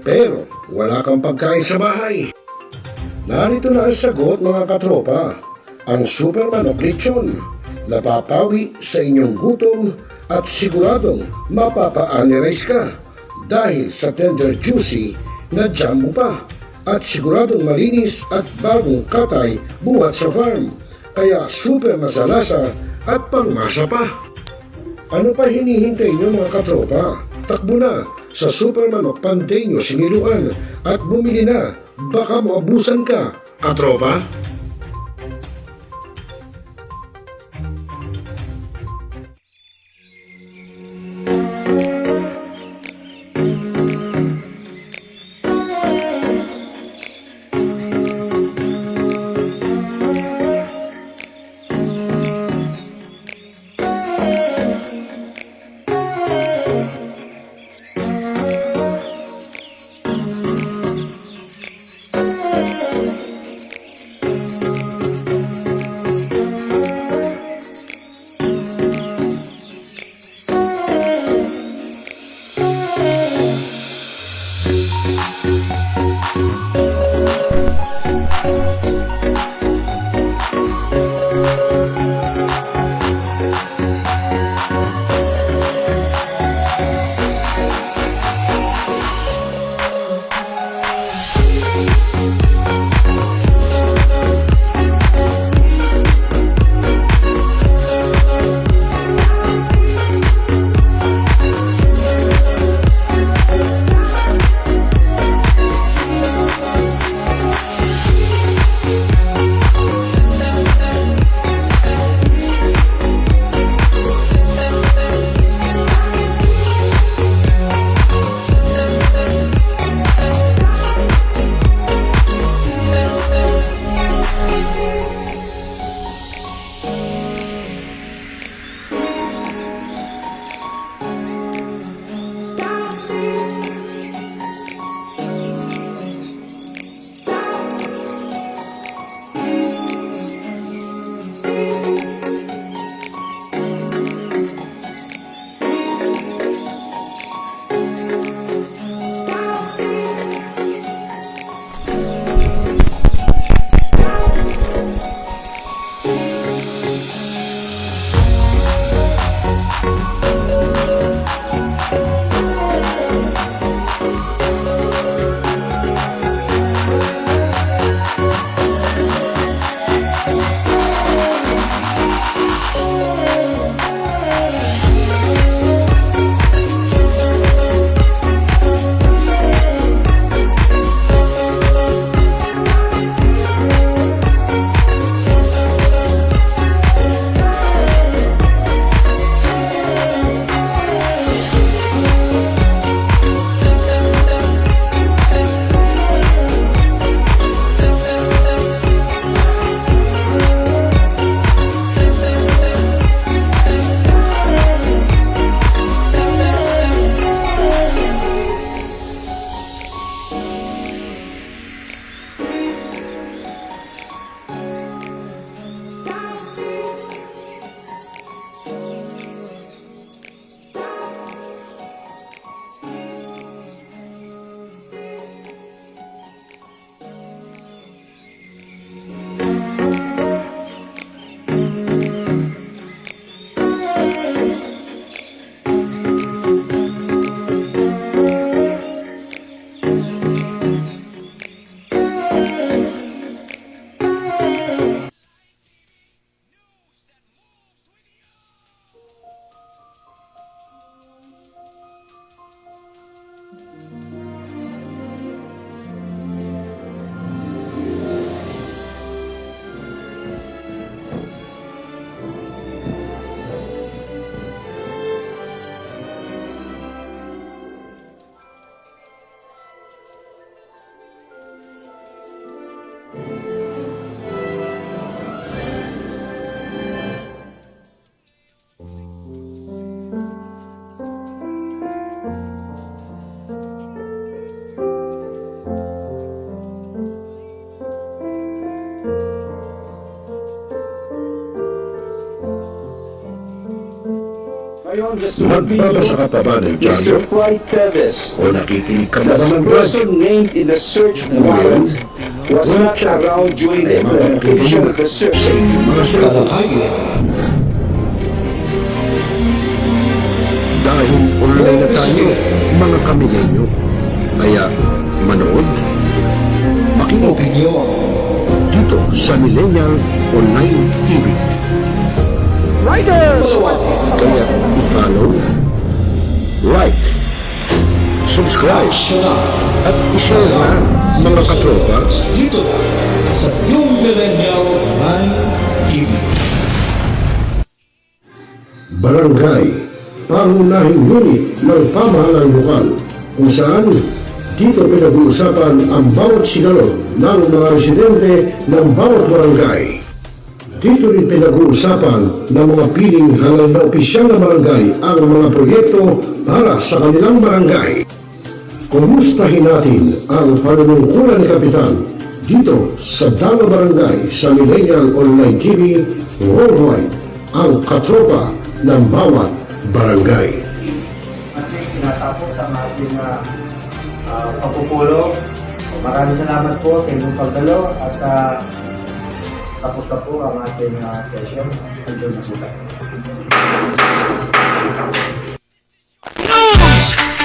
pero wala kang pagkain sa bahay. Narito na ang sagot mga katropa. Ang super manok lechon. Napapawi sa inyong gutom at siguradong mapapa-anirize ka dahil sa tender juicy na jam mo pa at siguradong malinis at bagong katay buhat sa farm. Kaya super masalasa at pangmasa pa. Ano pa hinihintay nyo mga katropa? Takbo na sa Super Manok Panteño Siniluan at bumili na. Baka maabusan ka, katropa. Ngayon, just to repeat Magbabasa ka pa ba ng dyaryo? Mr. Clyde Teves, O nakikinig ka ba the naman, Brad? person named in the search warrant, was not around during the Ay, mapapakita implementation mo of the search. sa inyong mga sagot. Dahil online na tayo, mga kamilenyo. Kaya, manood, makinig dito sa Millennial Online TV. Kaya i-follow, like, subscribe, at i-share na mga katropa. Dito sa yung Millennial Online TV. Barangay, pangunahing unit ng pamahalang lokal kung saan dito pinag-uusapan ang bawat sigalot ng mga residente ng bawat barangay. Dito rin pinag-uusapan ng mga piling hanggang na opisyal na barangay ang mga proyekto para sa kanilang barangay. Kumustahin natin ang panunungkulan ni Kapitan dito sa Dalo Barangay sa Millennial Online TV Worldwide, ang katropa ng bawat barangay. Ating tinatapos ang ating pagpupulong. Maraming salamat po sa inyong pagdalo at tapos na po ang ating session. Hanggang na po tayo.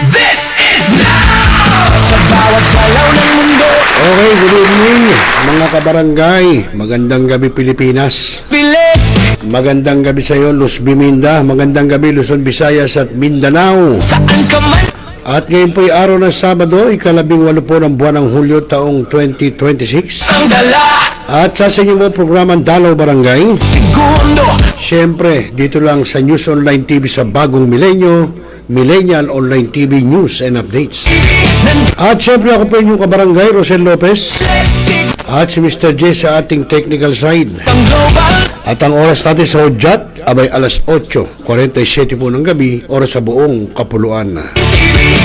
This is now! Sa bawat galaw ng mundo, Okay, good evening mga kabarangay. Magandang gabi Pilipinas. bilis, Magandang gabi sa iyo Luz Biminda. Magandang gabi Luzon, Visayas at Mindanao. saan ka man, At ngayon po'y araw ng Sabado, ika-18 po ng buwan ng Hulyo taong 2026. ang dala, At sa inyong mga programang Dalaw Barangay, segundo, siyempre dito lang sa News Online TV sa Bagong Milenyo, Millennial Online TV News and Updates. At siyempre ako po inyong kabarangay, Rosel Lopez, blessing, at si Mr. J sa ating technical side. ang global, At ang oras natin sa Hudyat, abay alas 8:47 po ng gabi, oras sa buong Kapuluan.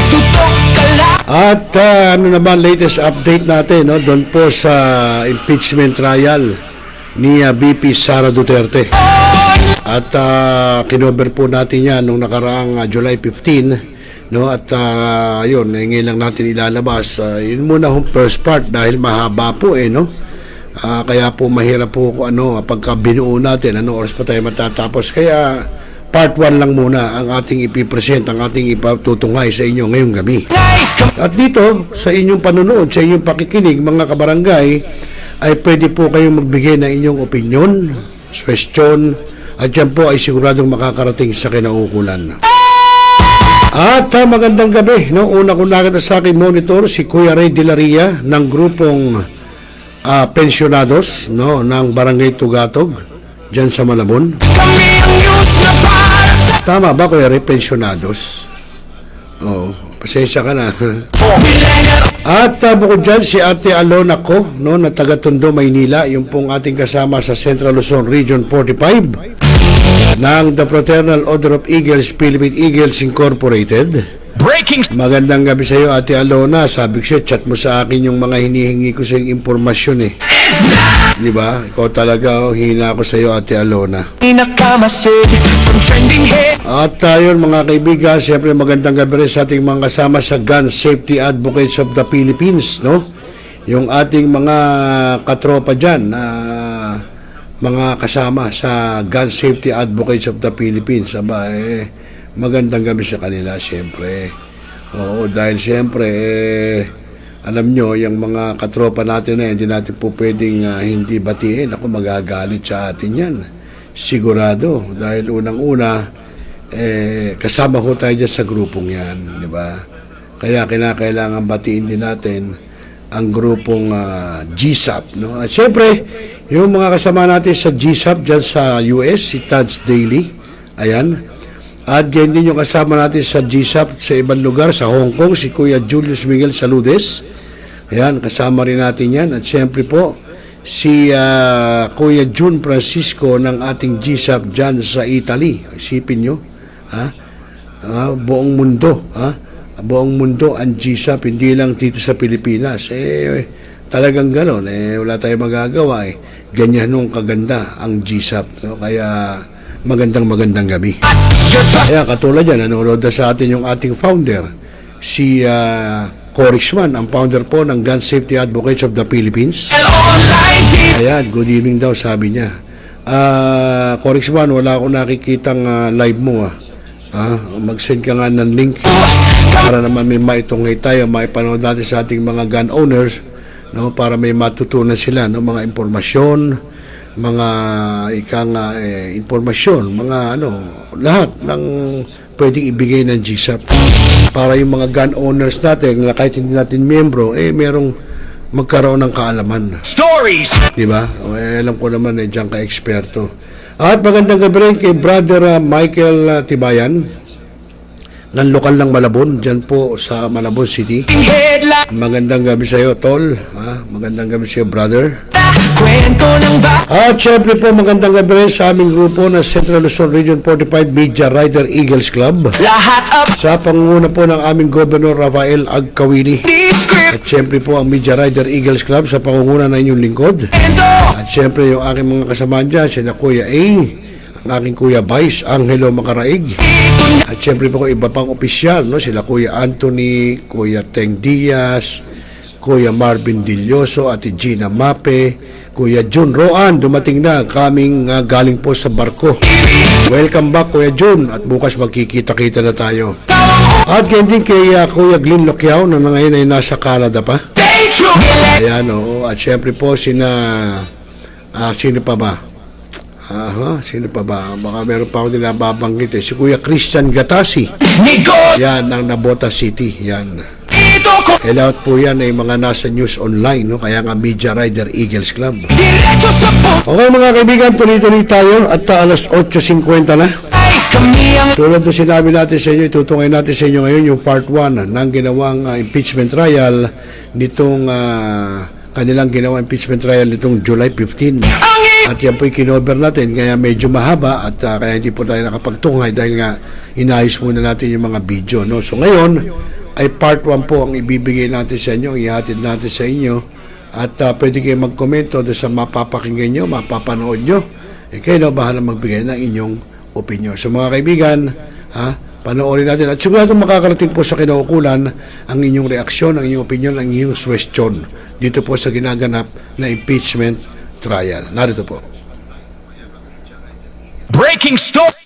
tutok ka lang, At ano naman latest update natin, no? Doon po sa impeachment trial ni VP Sara Duterte. At kinover po natin yan nung nakaraang July 15, no? At yun, ngayon lang natin ilalabas. Yun muna yung first part dahil mahaba po no? Kaya po mahirap po pagka binuo natin, oras pa tayo matatapos. Kaya part 1 lang muna ang ating ipipresent, ang ating ipatutunghay sa inyo ngayong gabi. ngay ka, At dito, sa inyong panonood, sa inyong pakikinig, mga kabarangay, ay pwede po kayong magbigay ng inyong opinion, question, at yan po ay siguradong makakarating sa kinaukulan. At magandang gabi, no? Una ko nakita sa aking monitor, si Kuya Ray De La Ria ng grupong pensionados, no? Ng Barangay Tugatog, dyan sa Malabon. kami ang news na para sa Tama ba, Kuya Ray, pensionados? Oo, pasensya ka na. Millennial, At bukod dyan, si Ate Alona ko, no, na taga Tondo, Maynila, yung pong ating kasama sa Central Luzon Region 45 ng The Fraternal Order of Eagles, Philippine Eagles Incorporated. breaking, Magandang gabi sa iyo, Ate Alona. Sabi ko siya, chat mo sa akin yung mga hinihingi ko sa impormasyon is now, Di ba? Ikaw talaga, hina ko sa iyo, Ate Alona. pinakamasid, from trending hit, At yun mga kaibigan, siyempre magandang gabi rin sa ating mga kasama sa Gun Safety Advocates of the Philippines, no? Yung ating mga katropa dyan, mga kasama sa Gun Safety Advocates of the Philippines. Aba, magandang gabi sa kanila, siyempre. Oo, dahil siyempre, alam nyo, yung mga katropa natin na hindi natin po pwedeng hindi batiin. Ako, magagalit sa atin yan. Sigurado. Dahil unang-una, kasama ko tayo dyan sa grupong yan, di ba? Kaya kinakailangan batiin din natin ang grupong GSAP, no? At siyempre, yung mga kasama natin sa GSAP dyan sa US, si Tads Daily, ayan. At ganyan din yung kasama natin sa GSAP sa ibang lugar, sa Hong Kong, si Kuya Julius Miguel Saludes, ayan, kasama rin natin yan. At siyempre po, si Kuya Jun Francisco ng ating GSAP dyan sa Italy. Isipin nyo, buong mundo, buong mundo ang GSAP, hindi lang dito sa Pilipinas. Talagang gano'n, wala tayong magagawa. Ganyan nung kaganda ang GSAP. No? Kaya magandang gabi. Kaya katulad yan, nanonood na sa atin yung ating founder, si Corixman, ang founder po ng Gun Safety Advocates of the Philippines. Ayan, good evening daw, sabi niya. Corixman, wala akong nakikitang live mo. Mag-send ka nga ng link para naman may maitungay tayo, maipanood natin sa ating mga gun owners, no, para may matutunan sila, no, mga impormasyon, mga impormasyon, mga lahat ng pwedeng ibigay ng GSAP para yung mga gun owners natin na kahit hindi natin miyembro, merong magkaroon ng kaalaman. Stories! Di ba? Alam ko naman diyan ka eksperto. At magandang gabi rin kay Brother Michael Tibayan ng lokal ng Malabon, dyan po sa Malabon City. Magandang gabi sa iyo, Tol. Magandang gabi sa iyo, brother. Kwento ng ba? At syempre po, magandang gabi rin sa aming grupo na Central Luzon Region 45 Media Rider Eagles Club. Lahat up Sa pangunguna po ng aming Governor Rafael Agkawili. script At syempre po ang Media Rider Eagles Club sa pangunguna ng inyong lingkod. At syempre yung aking mga kasamahan dyan, sina Kuya A, ang aking Kuya Vice, Angelo Macaraig. At syempre po iba pang opisyal, no? Sila Kuya Anthony, Kuya Teng Diaz, Kuya Marvin Dilloso, Ate Gina Mape, Kuya Jun Roan, dumating na kaming galing po sa barko. Welcome back Kuya Jun, at bukas magkikita-kita na tayo. At yan din kay Kuya Glenn Loquiao na ngayon ay nasa Canada pa. Ayan, oo. At syempre po sino pa ba? Sino pa ba? Baka meron pa ako din nababanggit Si Kuya Christian Gatasi. Yan, ang Nabota City. Yan. Hello po yan ay mga nasa news online, no? Kaya nga Media Rider Eagles Club. Okay mga kaibigan, tuloy-tuloy tayo at alas 8:50 na. Tulad na sinabi natin sa inyo, itutungay natin sa inyo ngayon yung part 1 ng ginawang impeachment trial nitong kanilang ginawang impeachment trial nitong July 15. At yan po'y kinover natin, kaya medyo mahaba at kaya hindi po tayo nakapagtungay dahil nga inayos muna natin yung mga video, no? So ngayon ay part 1 po ang ibibigay natin sa inyo, ihatid natin sa inyo at pwede kayo magkomento doon sa mapapakinggan nyo, mapapanood nyo. Kayo bahala magbigay ng inyong opinion. So mga kaibigan, panoorin natin at sigurado makakarating po sa kinaukulan ang inyong reaksyon, ang inyong opinion, ang inyong question dito po sa ginaganap na impeachment trial. Narito po. Breaking story.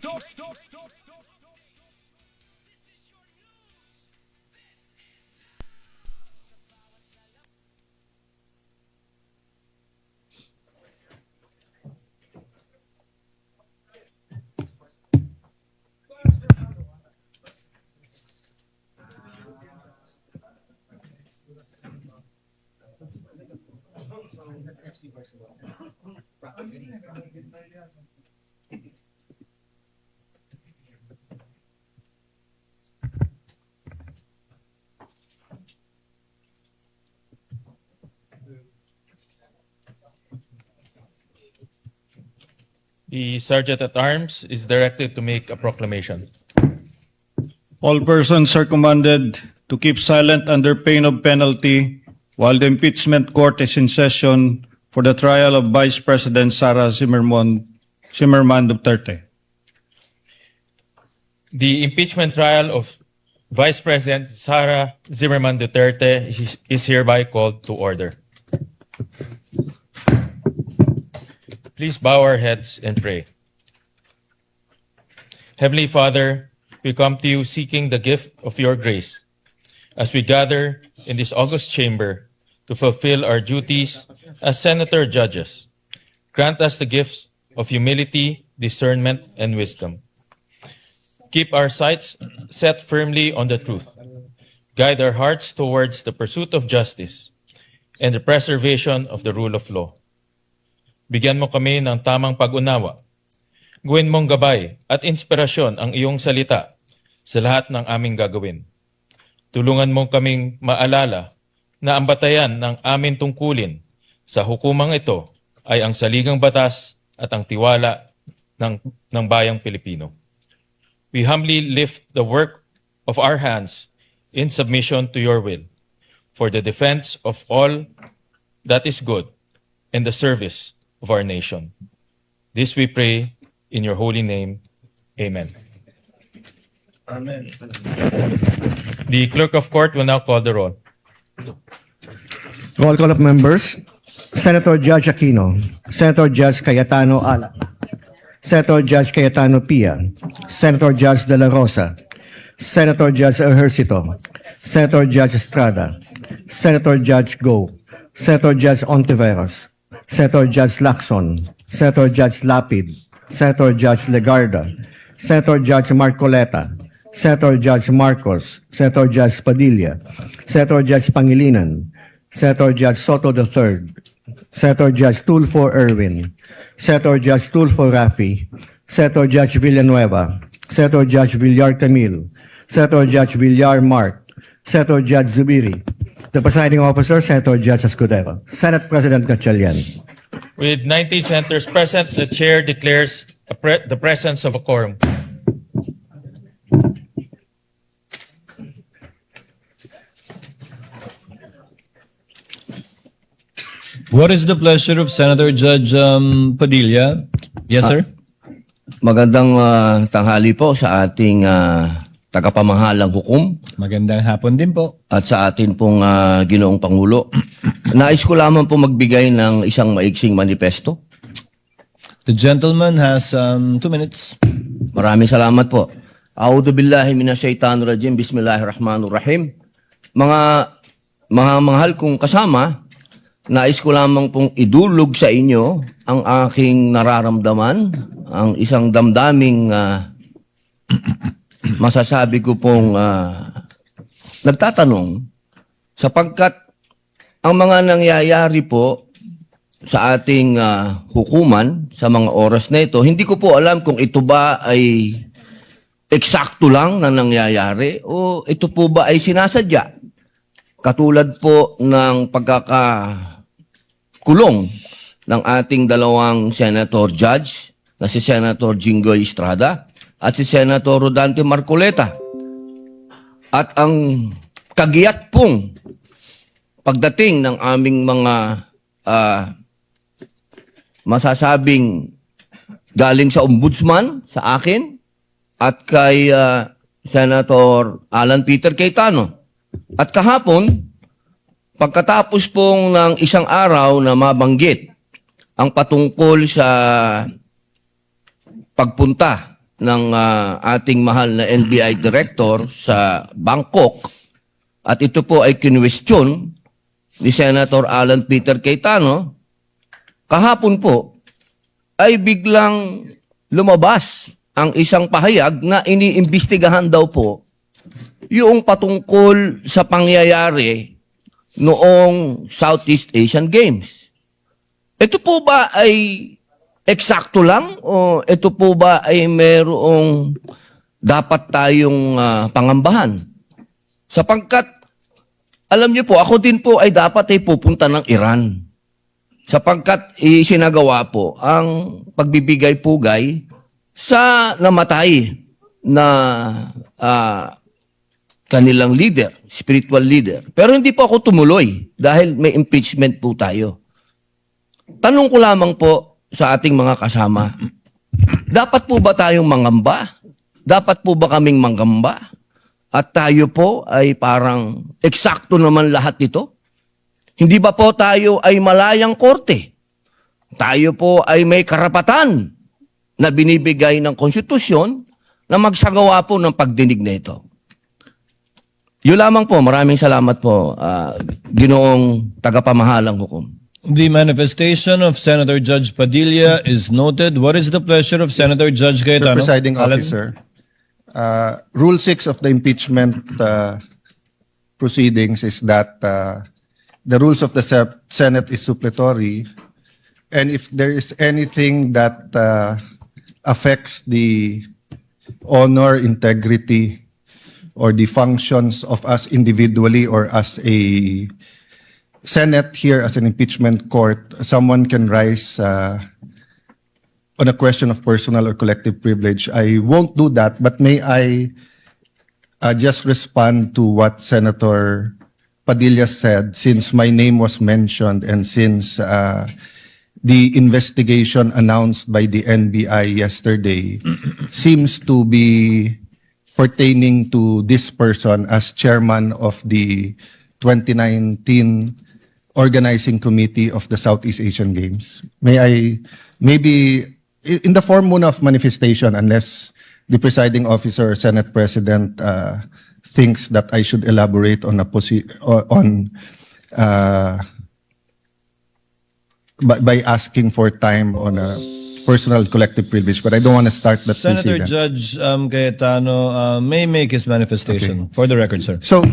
The Sergeant at Arms is directed to make a proclamation. All persons are commanded to keep silent under pain of penalty while the impeachment court is in session for the trial of Vice President Sara Zimmerman Duterte. The impeachment trial of Vice President Sara Zimmerman Duterte is hereby called to order. Please bow our heads and pray. Heavenly Father, we come to you seeking the gift of your grace as we gather in this august chamber to fulfill our duties as senator judges. Grant us the gifts of humility, discernment, and wisdom. Keep our sights set firmly on the truth. Guide our hearts towards the pursuit of justice and the preservation of the rule of law. Bigyan mo kami ng tamang pag-unawa. Gawin mong gabay at inspirasyon ang iyong salita sa lahat ng aming gagawin. Tulungan mo kaming maalala na ang batayan ng aming tungkulin sa hukumang ito ay ang saligang batas at ang tiwala ng bayang Pilipino. We humbly lift the work of our hands in submission to your will for the defense of all that is good and the service of our nation. This we pray in your holy name. Amen. Amen. The clerk of court will now call the roll. Roll call of members. Senator Judge Aquino. Senator Judge Cayetano Ala. Senator Judge Cayetano Pia. Senator Judge De La Rosa. Senator Judge Ejercito. Senator Judge Estrada. Senator Judge Go. Senator Judge Ontiveros. Senator Judge Lacson. Senator Judge Lapid. Senator Judge Legarda. Senator Judge Marcoleta. Senator Judge Marcos. Senator Judge Padilla. Senator Judge Pangilinan. Senator Judge Soto III. Senator Judge Tulfo Erwin. Senator Judge Tulfo Rafi. Senator Judge Villanueva. Senator Judge Villar Camille. Senator Judge Villar Mark. Senator Judge Zubiri. The presiding officer, Senator Judge Escudero. Senate President Gatchalian. With 19 senators present, the chair declares the presence of a quorum. What is the pleasure of Senator Judge Padilla? Yes, sir. Magandang tanghali po sa ating tagapamahalang hukom Magandang hapon din po. at sa atin pong Ginoong Pangulo. Nais ko lamang po magbigay ng isang maiksing manifesto. The gentleman has 2 minutes. Maraming salamat po. A'udhu billahi minasyaitanir rajim. Bismillahirrahmanirrahim. Mga mahal kong kasama, nais ko lamang pong idulog sa inyo ang aking nararamdaman, ang isang damdaming masasabi ko pong nagtatanong sapagkat ang mga nangyayari po sa ating hukuman sa mga oras na ito, hindi ko po alam kung ito ba ay eksakto lang na nangyayari o ito po ba ay sinasadya. Katulad po ng pagkakakulong ng ating dalawang senator judge na si Senator Jinggoy Estrada at si Senator Rodante Marcoleta. At ang kagiyat pong pagdating ng aming mga masasabing galing sa ombudsman, sa akin, at kay Senator Alan Peter Cayetano. At kahapon, pagkatapos pong ng isang araw na mabanggit ang patungkol sa pagpunta ng ating mahal na NBI Director sa Bangkok, at ito po ay kinwestiyon ni Senator Alan Peter Cayetano, kahapon po ay biglang lumabas ang isang pahayag na iniimbestigahan daw po yung patungkol sa pangyayari noong Southeast Asian Games. Ito po ba ay eksakto lang o ito po ba ay merong dapat tayong pangambahan? Sapagkat, alam niyo po, ako din po ay dapat ay pupunta ng Iran. Sapagkat isinagawa po ang pagbibigay-pugay sa namatay na kanilang leader, spiritual leader. Pero hindi po ako tumuloy dahil may impeachment po tayo. Tanong ko lamang po sa ating mga kasama, dapat po ba tayong mangamba? Dapat po ba kaming manggamba? At tayo po ay parang eksakto naman lahat ito? Hindi ba po tayo ay malayang korte? Tayo po ay may karapatan na binibigay ng konstitusyon na magsagawa po ng pagdinig na ito. Yun lamang po. Maraming salamat po, Ginoong tagapamahalang hukom. The manifestation of Senator Judge Padilla is noted. What is the pleasure of Senator Judge Mr. Cayetano? Presiding Alan? Officer, Rule 6 of the impeachment proceedings is that the rules of the Senate is suppletory, and if there is anything that affects the honor, integrity, or the functions of us individually or as a Senate here as an impeachment court, someone can rise on a question of personal or collective privilege. I won't do that, but may I just respond to what Senator Padilla said, since my name was mentioned and since the investigation announced by the NBI yesterday seems to be pertaining to this person as chairman of the 2019 organizing committee of the Southeast Asian Games. May I, maybe, in the form muna of manifestation, unless the presiding officer or Senate President thinks that I should elaborate on by asking for time on a personal collective privilege, but I don't want to start that. Senator precedent. Judge Cayetano may make his manifestation. For the record, sir. So,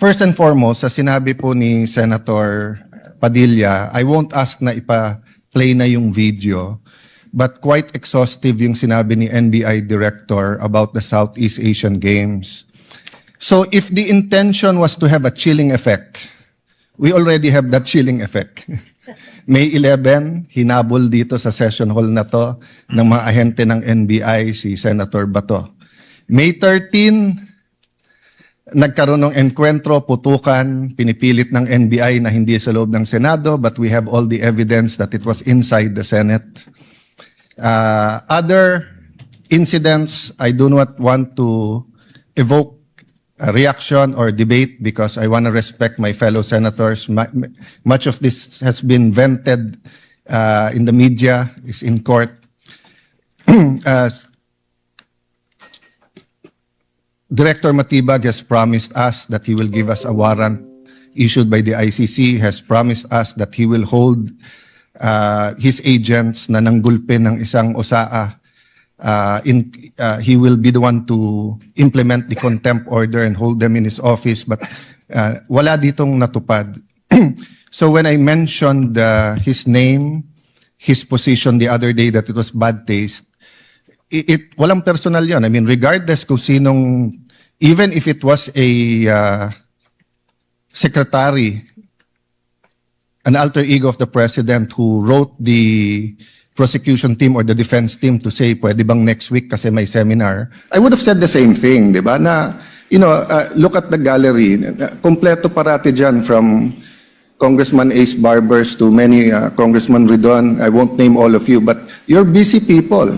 first and foremost, sa sinabi po ni Senator Padilla, I won't ask na ipa-play na yung video, but quite exhaustive yung sinabi ni NBI Director about the Southeast Asian Games. So, if the intention was to have a chilling effect, we already have that chilling effect. May 11, hinabol dito sa session hall na to ng mga ahente ng NBI si Senator Bato. May 13, nagkaroon ng enkwentro, putukan, pinipilit ng NBI na hindi sa loob ng Senado, but we have all the evidence that it was inside the Senate. Other incidents, I do not want to evoke a reaction or debate because I want to respect my fellow senators. Much of this has been vented in the media, is in court. Director Matibag has promised us that he will give us a warrant issued by the ICC, has promised us that he will hold his agents na nanggulpe ng isang OSAA. He will be the one to implement the contempt order and hold them in his office, but wala ditong natupad. So when I mentioned his name, his position the other day that it was bad taste, walang personal yun. I mean, regardless kung sinong, even if it was a secretary, an alter ego of the president who wrote the prosecution team or the defense team to say, pwede bang next week kasi may seminar, I would have said the same thing, di ba? Na, look at the gallery. Kompleto parati dyan from Congressman Ace Barbers to many Congressman Ridon. I won't name all of you, but you're busy people.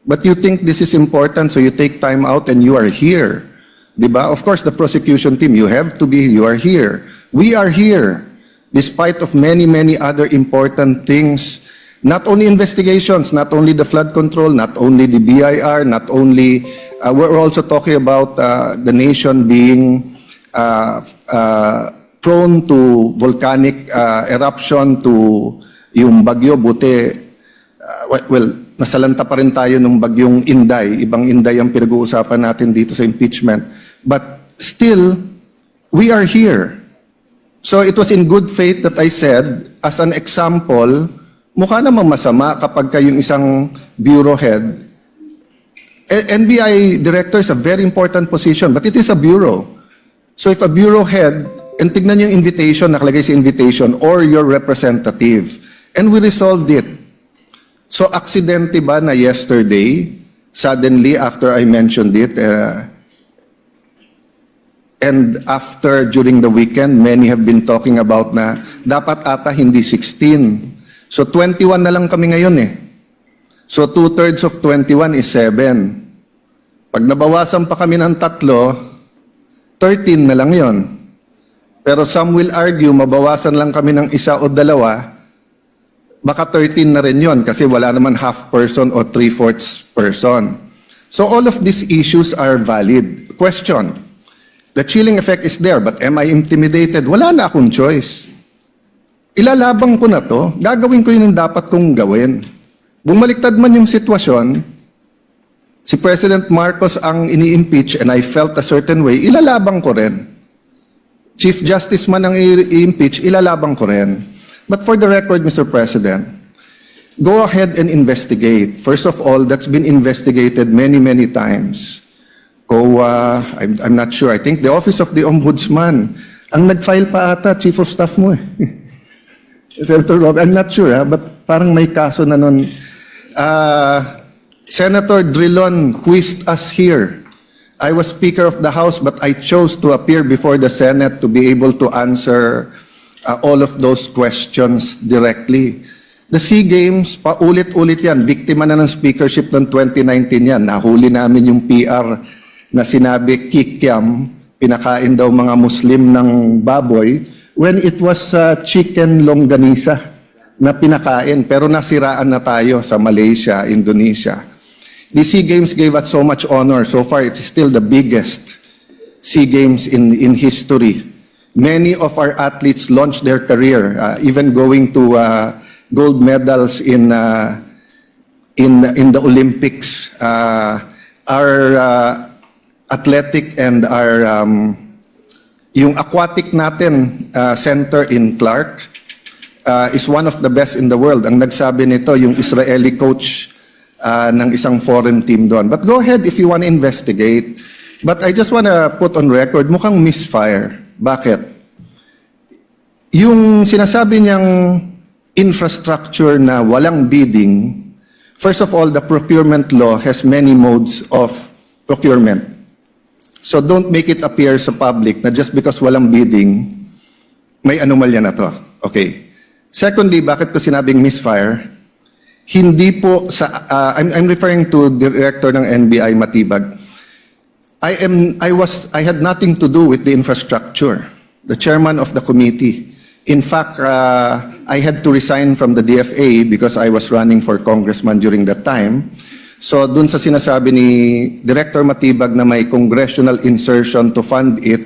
But you think this is important, so you take time out and you are here. Di ba? Of course, the prosecution team, you have to be, you are here. We are here, despite of many, many other important things. Not only investigations, not only the flood control, not only the BIR, not only, we're also talking about the nation being prone to volcanic eruption, to yung bagyo, buti, well, nasalanta pa rin tayo ng bagyong Inday. Ibang Inday ang pinag-uusapan natin dito sa impeachment. But still, we are here. So it was in good faith that I said, as an example, mukha namang masama kapag kayong isang bureau head. NBI director is a very important position, but it is a bureau. So if a bureau head, and tignan yung invitation, nakalagay sa invitation, or your representative, and we resolved it. So aksidente ba na yesterday, suddenly after I mentioned it, and after during the weekend, many have been talking about na dapat ata hindi 16. So 21 na lang kami ngayon eh. So 2/3 of 21 is 7. Pag nabawasan pa kami ng 3, 13 na lang yon. Pero some will argue, mabawasan lang kami ng 1 o 2, baka 13 na rin yon kasi wala naman half person o 3/4 person. So all of these issues are valid. Question, the chilling effect is there, but am I intimidated? Wala na akong choice. Ilalabang ko na to, gagawin ko yun ang dapat kong gawin. Bumaliktad man yung sitwasyon, si President Marcos ang ini-impeach and I felt a certain way, ilalabang ko rin. Chief Justice man ang i-impeach, ilalabang ko rin. But for the record, Mr. President, go ahead and investigate. First of all, that's been investigated many, many times. COA, I'm not sure. I think the Office of the Ombudsman, ang nag-file pa ata, Chief of Staff mo eh. Senator Rob, I'm not sure, but parang may kaso na nun. Senator Drilon quizzed us here. I was Speaker of the House, but I chose to appear before the Senate to be able to answer all of those questions directly. The SEA Games, paulit-ulit yan. Biktima na ng speakership ng 2019 yan. Nahuli namin yung PR na sinabi kikiam, pinakain daw mga Muslim ng baboy, when it was chicken longganisa na pinakain. Pero nasiraan na tayo sa Malaysia, Indonesia. The SEA Games gave us so much honor. So far, it is still the biggest SEA Games in history. Many of our athletes launched their career, even going to gold medals in the Olympics. Our athletic and our yung aquatic natin center in Clark is one of the best in the world. Ang nagsabi nito yung Israeli coach ng isang foreign team doon. But go ahead if you want to investigate. But I just want to put on record, mukhang misfire. Bakit? Yung sinasabi niyang infrastructure na walang bidding, first of all, the procurement law has many modes of procurement. So don't make it appear sa public na just because walang bidding, may anomalya na to. Okay. Secondly, bakit ko sinabing misfire? Hindi po sa, I'm referring to Director ng NBI Matibag. I had nothing to do with the infrastructure. The chairman of the committee. In fact, I had to resign from the DFA because I was running for congressman during that time. So dun sa sinasabi ni Director Matibag na may congressional insertion to fund it,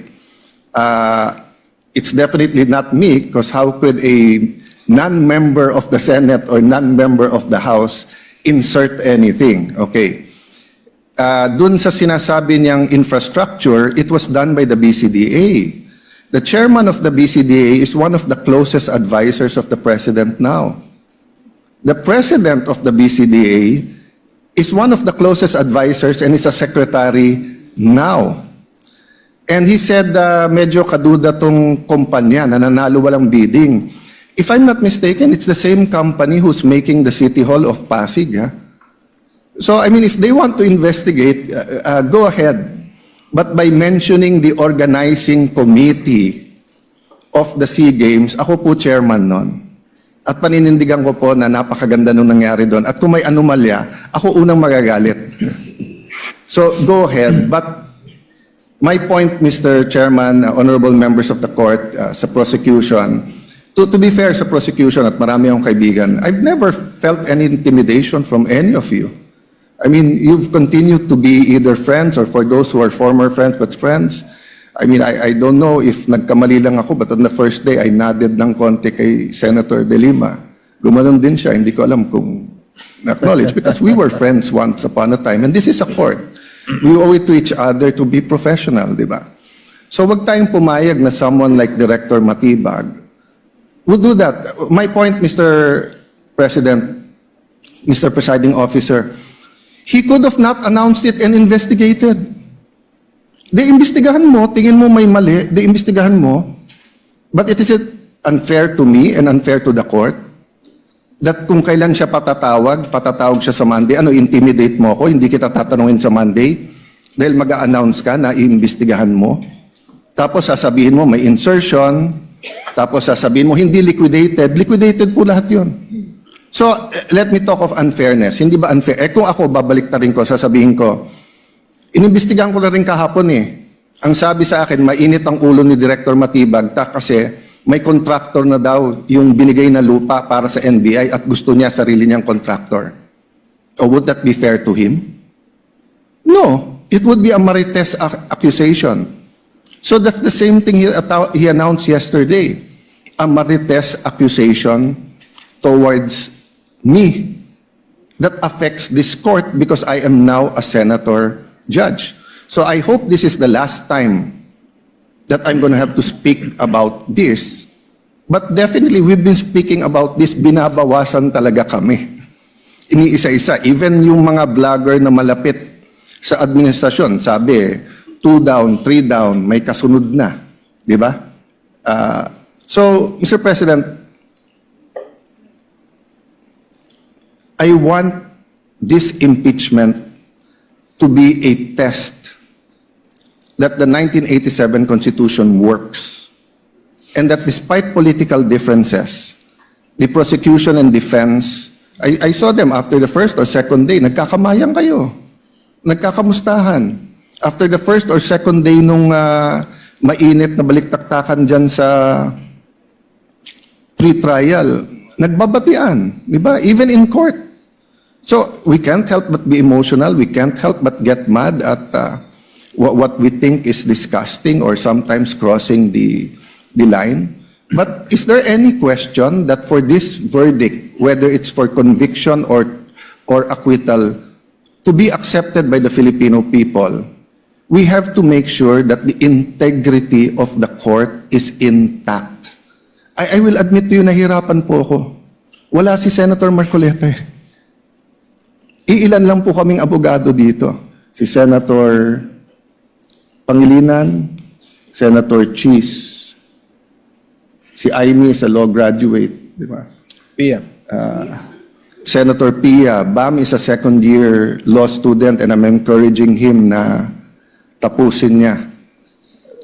it's definitely not me because how could a non-member of the Senate or non-member of the House insert anything? Okay. Dun sa sinasabi niyang infrastructure, it was done by the BCDA. The chairman of the BCDA is one of the closest advisors of the president now. The president of the BCDA is one of the closest advisors and is a secretary now. And he said, medyo kaduda tong kumpanya na nanalo walang bidding. If I'm not mistaken, it's the same company who's making the City Hall of Pasig. Yeah? So, I mean, if they want to investigate, go ahead. But by mentioning the organizing committee of the SEA Games, ako po chairman nun. At paninindigan ko po na napakaganda nung nangyari doon. At kung may anomalya, ako unang magagalit. So, go ahead. But my point, Mr. Chairman, honorable members of the court, sa prosecution, to be fair sa prosecution at marami akong kaibigan, I've never felt any intimidation from any of you. I mean, you've continued to be either friends or for those who are former friends but friends. I mean, I don't know if nagkamali lang ako but on the first day, I nodded ng konti kay Senator De Lima. Gumanon din siya, hindi ko alam kung na-acknowledge because we were friends once upon a time and this is a court. We owe it to each other to be professional, di ba? So wag tayong pumayag na someone like Director Matibag would do that. My point, Mr. President, Mr. Presiding Officer, he could have not announced it and investigated. Imbestigahan mo, tingin mo may mali, imbestigahan mo. But it is unfair to me and unfair to the court that kung kailan siya patatawag siya sa Monday, intimidate mo ako, hindi kita tatanungin sa Monday dahil mag-a-announce ka na iimbestigahan mo. Tapos sasabihin mo may insertion, tapos sasabihin mo hindi liquidated po lahat yun. So, let me talk of unfairness. Hindi ba unfair? Kung ako, babalik na rin ko, sasabihin ko, inimbestigahan ko na rin kahapon Ang sabi sa akin, mainit ang ulo ni Director Matibag kasi may contractor na daw yung binigay na lupa para sa NBI at gusto niya sarili niyang contractor. Or would that be fair to him? No. It would be a marites accusation. So that's the same thing he announced yesterday. A marites accusation towards me that affects this court because I am now a senator judge. So I hope this is the last time that I'm going to have to speak about this. But definitely we've been speaking about this, binabawasan talaga kami. Iniisa-isa, even yung mga vlogger na malapit sa administrasyon, sabi, 2 down, 3 down, may kasunod na. Di ba? So, Mr. President, I want this impeachment to be a test that the 1987 Constitution works and that despite political differences, the prosecution and defense, I saw them after the first or second day, nagkakamayang kayo. Nagkakamustahan. After the first or second day nung mainit na baliktaktakan dyan sa pre-trial, nagbabatian, di ba? Even in court. So, we can't help but be emotional. We can't help but get mad at what we think is disgusting or sometimes crossing the line. But is there any question that for this verdict, whether it's for conviction or acquittal, to be accepted by the Filipino people, we have to make sure that the integrity of the court is intact. I will admit to you, nahirapan po ako. Wala si Senator Marcoleta. Iilan lang po kaming abogado dito. Si Senator Pangilinan, Senator Cheese, si Aimee is a law graduate, di ba? Pia. Senator Pia, Bam is a second-year law student and I'm encouraging him na tapusin niya.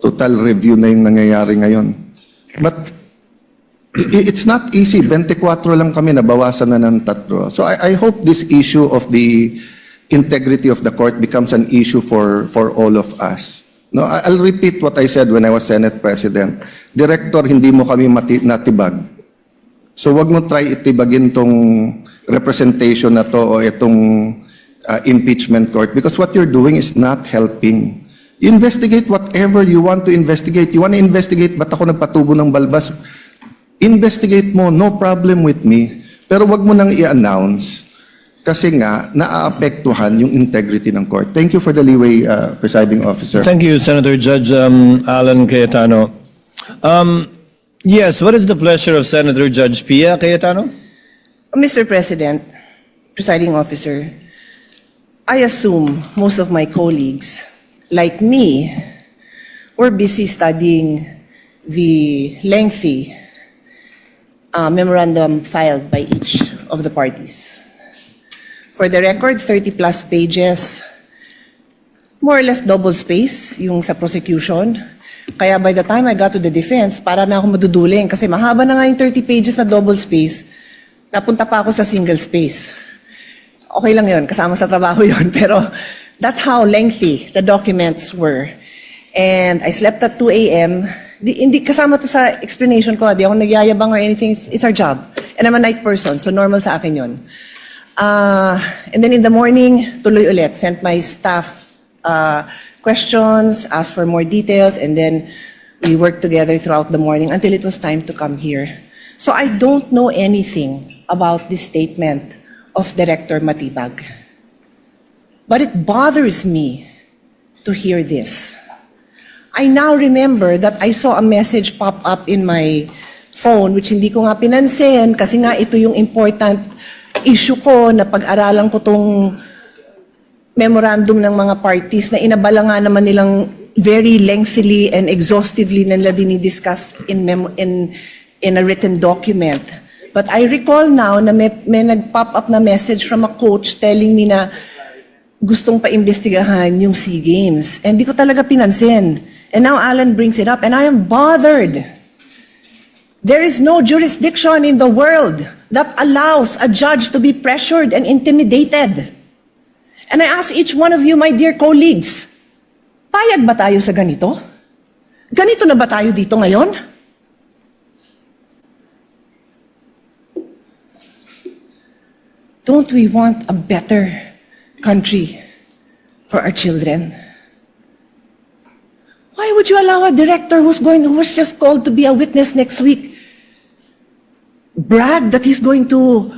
Total review na yung nangyayari ngayon. But it's not easy. 24 lang kami, nabawasan na ng 3. So I hope this issue of the integrity of the court becomes an issue for all of us. No, I'll repeat what I said when I was Senate President. Director, hindi mo kami natibag. So wag mo try itibagin tong representation na to o itong impeachment court because what you're doing is not helping. Investigate whatever you want to investigate. You want to investigate ba't ako nagpatubo ng balbas? Investigate mo, no problem with me. Pero wag mo nang i-announce kasi nga naaapektuhan yung integrity ng court. Thank you for the leeway, Presiding Officer. Thank you, Senator Judge Alan Cayetano. Yes, what is the pleasure of Senator Judge Pia Cayetano? Mr. President, Presiding Officer, I assume most of my colleagues, like me, were busy studying the lengthy memorandum filed by each of the parties. For the record, 30-plus pages, more or less double space yung sa prosecution. Kaya by the time I got to the defense, para na ako maduduling kasi mahaba na nga yung 30 pages na double space, napunta pa ako sa single space. Okay lang yun, kasama sa trabaho yun, pero that's how lengthy the documents were. And I slept at 2 a.m., hindi kasama to sa explanation ko, di ako nagyayabang or anything, it's our job. And I'm a night person, so normal sa akin yun. And then in the morning, tuloy ulit, sent my staff questions, asked for more details, and then we worked together throughout the morning until it was time to come here. So I don't know anything about this statement of Director Matibag. But it bothers me to hear this. I now remember that I saw a message pop up in my phone which hindi ko nga pinansin kasi nga ito yung important issue ko na pag-aralan ko tong memorandum ng mga parties na inabala nga naman nilang very lengthily and exhaustively nila dinidiscuss in a written document. But I recall now na may nag-pop up na message from a coach telling me na gustong paimbestigahan yung SEA Games. And di ko talaga pinansin. And now Alan brings it up and I am bothered. There is no jurisdiction in the world that allows a judge to be pressured and intimidated. And I ask each one of you, my dear colleagues, payag ba tayo sa ganito? Ganito na ba tayo dito ngayon? Don't we want a better country for our children? Why would you allow a director who was just called to be a witness next week brag that he's going to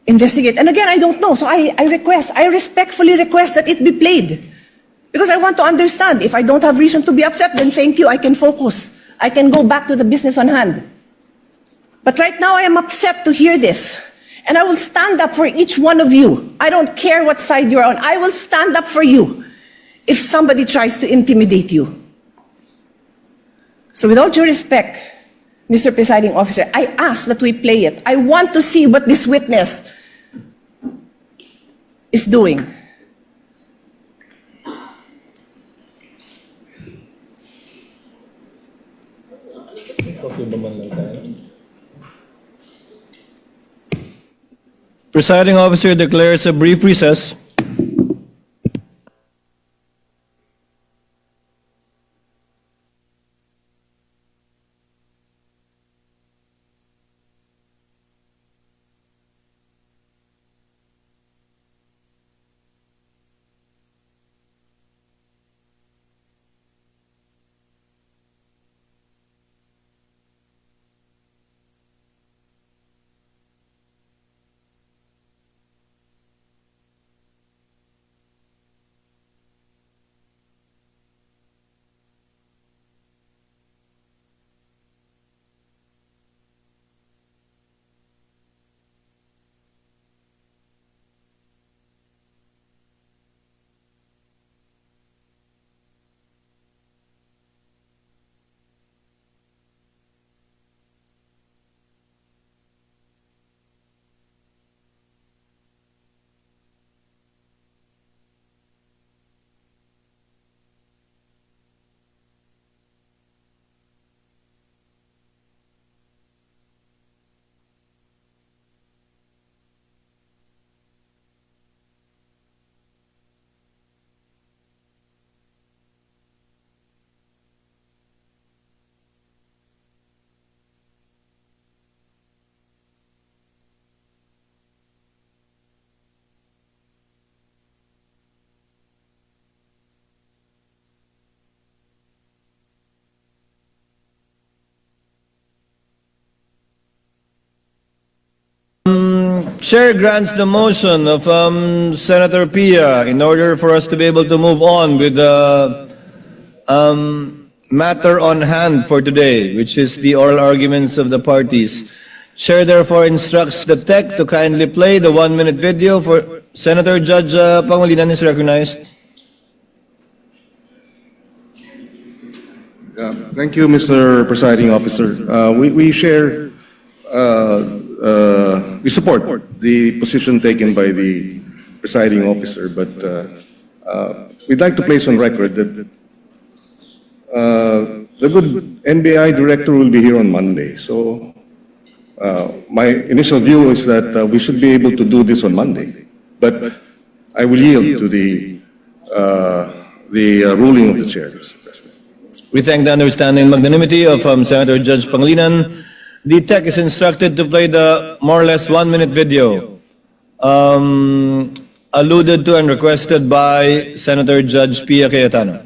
investigate? And again, I don't know. So I respectfully request that it be played. Because I want to understand. If I don't have reason to be upset, then thank you, I can focus. I can go back to the business on hand. But right now, I am upset to hear this. And I will stand up for each one of you. I don't care what side you're on. I will stand up for you if somebody tries to intimidate you. So with all due respect, Mr. Presiding Officer, I ask that we play it. I want to see what this witness is doing. Presiding officer declares a brief recess. Chair grants the motion of Senator Pia in order for us to be able to move on with the matter on hand for today, which is the oral arguments of the parties. Chair therefore instructs the tech to kindly play the 1-minute video for Senator Judge Pangilinan is recognized. Thank you, Mr. Presiding Officer. We share, we support the position taken by the presiding officer, but we'd like to place on record that the good NBI director will be here on Monday. So my initial view is that we should be able to do this on Monday, but I will yield to the ruling of the chair, Mr. President. We thank the understanding and magnanimity of Senator Judge Pangilinan. The tech is instructed to play the more or less 1-minute video alluded to and requested by Senator Judge Pia Cayetano.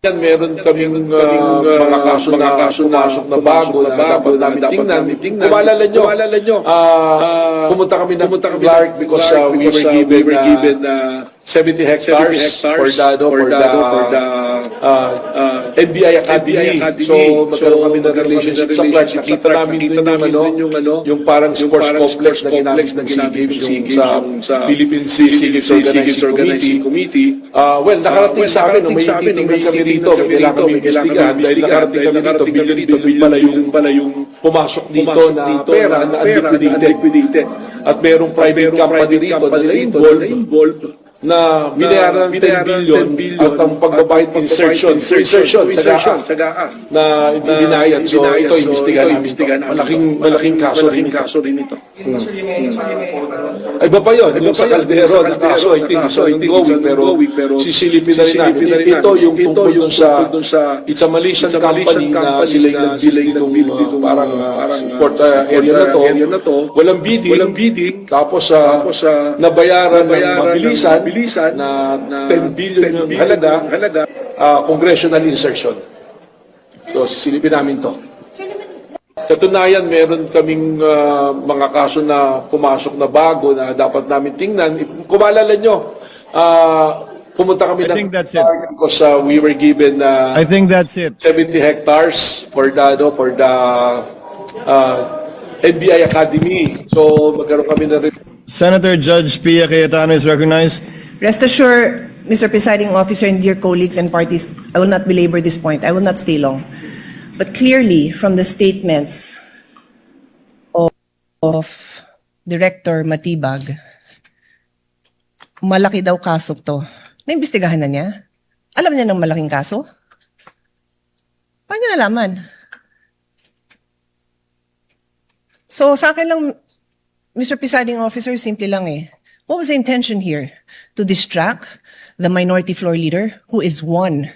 Yan, meron kaming mga kaso na pumasok na bago na dapat namin tingnan. Kung maalala nyo, pumunta kami ng Clark because we were given 70 hectares for the NBI Academy. So, magkaroon kami ng relationship sa Clark. Nakita namin yung parang sports complex na ginamit ng SEA Games sa Philippine Sea Games Organizing Committee. Well, nakarating sa amin, may titingnan kami dito, kailangan kami investigahan. Dahil nakarating kami dito, billion pala yung pumasok dito na pera na unliquidated. At merong private company dito na involved na binayaran ng 10 billion at ang pagbabayad insertion sa GAA na dinayan. So ito imbestigahan. Malaking kaso rin ito. Ay, iba pa yun. Yung sa Caldero na kaso, I think, so ongoing, pero sisilipin na rin namin. Ito yung tungkol dun sa it's a Malaysian company na sila yung nag-build dito parang port area na to. Walang bidding. Tapos nabayaran ng mabilisan na 10 billion yung halaga, congressional insertion. So, sisilipin namin to. Katunayan, meron kaming mga kaso na pumasok na bago na dapat namin tingnan. Kung maalala nyo, pumunta kami I think that's it. because we were given I think that's it. 70 hectares for the NBI Academy. So, magkaroon kami na rin. Senator Judge Pia Cayetano is recognized. Rest assured, Mr. Presiding Officer and dear colleagues and parties, I will not belabor this point. I will not stay long. But clearly, from the statements of Director Matibag, malaki daw kaso to. Naimbestigahan na niya? Alam niya ng malaking kaso? Paano niya nalaman? So sa akin lang, Mr. Presiding Officer, simple lang eh. What was the intention here? To distract the minority floor leader, who is one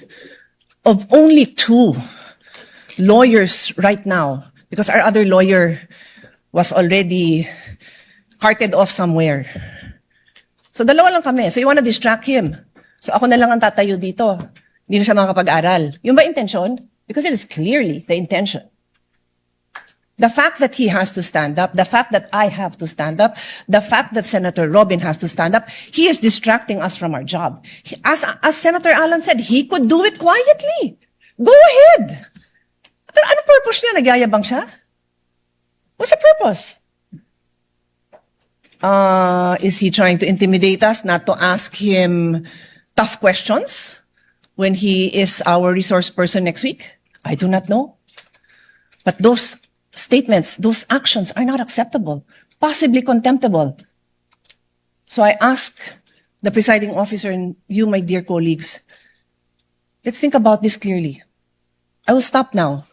of only two lawyers right now, because our other lawyer was already carted off somewhere. So dalawa lang kami. So you wanna distract him. So ako na lang ang tatayo dito. Hindi na siya makakapag-aral. Yung ba intention? Because it is clearly the intention. The fact that he has to stand up, the fact that I have to stand up, the fact that Senator Robin has to stand up, he is distracting us from our job. As Senator Alan said, he could do it quietly. Go ahead. Ano purpose niya? Nagyayabang siya? What's the purpose? Is he trying to intimidate us not to ask him tough questions when he is our resource person next week? I do not know. But those statements, those actions are not acceptable, possibly contemptible. So I ask the presiding officer and you, my dear colleagues, let's think about this clearly. I will stop now.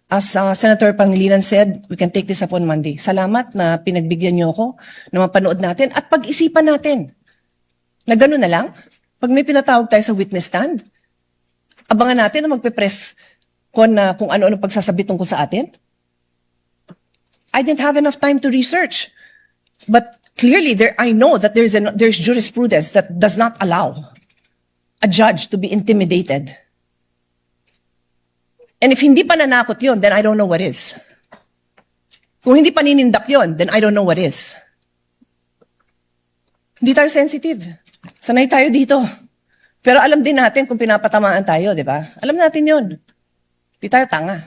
As Senator Pangilinan said, we can take this up on Monday. Salamat na pinagbigyan niyo ako na mapanood natin at pag-isipan natin. Na gano'n na lang, pag may pinatawag tayo sa witness stand, abangan natin na magpe-press kung ano-ano pagsasabi tungkol sa atin. I didn't have enough time to research. But clearly, I know that there's jurisprudence that does not allow a judge to be intimidated. And if hindi pa nanakot yun, then I don't know what is. Kung hindi pa ninindak yun, then I don't know what is. Hindi tayo sensitive. Sanay tayo dito. Pero alam din natin kung pinapatamaan tayo, di ba? Alam natin yun. Hindi tayo tanga.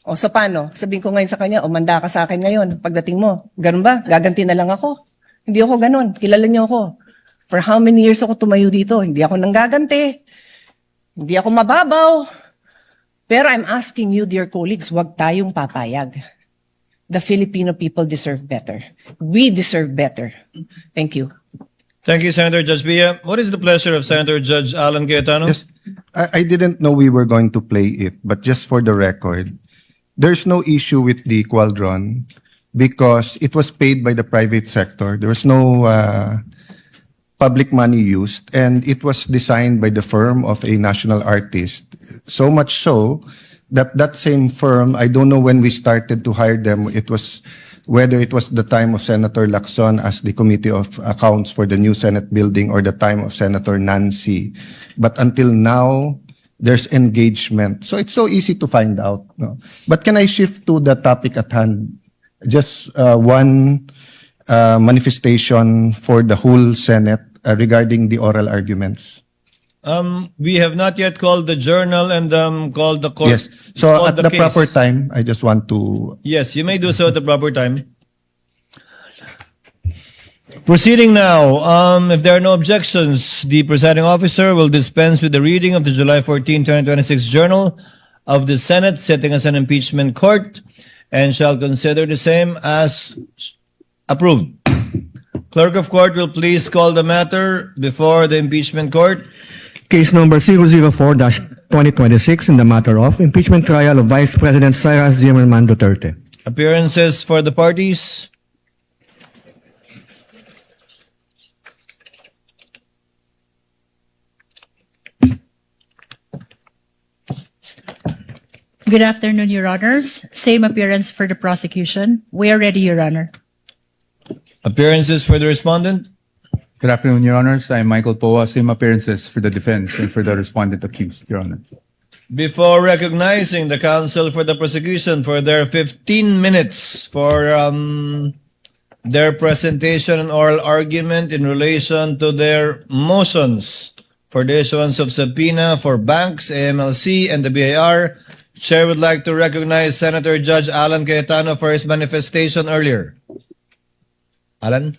O so paano? Sabihin ko ngayon sa kanya, manda ka sa akin ngayon, pagdating mo. Ganun ba? Gaganti na lang ako. Hindi ako ganun. Kilala niyo ako. For how many years ako tumayo dito? Hindi ako nanggaganti. Hindi ako mababaw. Pero I'm asking you, dear colleagues, wag tayong papayag. The Filipino people deserve better. We deserve better. Thank you. Thank you, Senator Judge Pia. What is the pleasure of Senator Judge Alan Cayetano? Yes, I didn't know we were going to play it, but just for the record, there's no issue with the Qualdron because it was paid by the private sector. There was no public money used, and it was designed by the firm of a national artist. So much so that that same firm, I don't know when we started to hire them, whether it was the time of Senator Lacson as the Committee of Accounts for the new Senate building or the time of Senator Nancy. But until now, there's engagement. So it's so easy to find out. No? But can I shift to the topic at hand? Just one manifestation for the whole Senate regarding the oral arguments. We have not yet called the journal and called the court. Yes. So called at the case. proper time, I just want to... Yes, you may do so at the proper time. Proceeding now, if there are no objections, the presiding officer will dispense with the reading of the July 14, 2026 Journal of the Senate sitting as an impeachment court and shall consider the same as approved. Clerk of court will please call the matter before the impeachment court. Case number 004-2026 in the matter of impeachment trial of Vice President Sara Zimmerman Duterte. Appearances for the parties. Good afternoon, Your Honors. Same appearance for the prosecution. We are ready, Your Honor. Appearances for the respondent. Good afternoon, Your Honors. I'm Michael Poa. Same appearances for the defense and for the respondent accused, Your Honor. Before recognizing the counsel for the prosecution for their 15 minutes for their presentation and oral argument in relation to their motions for the issuance of subpoena for banks, AMLC, and the BIR, Chair would like to recognize Senator Judge Alan Cayetano for his manifestation earlier. Alan?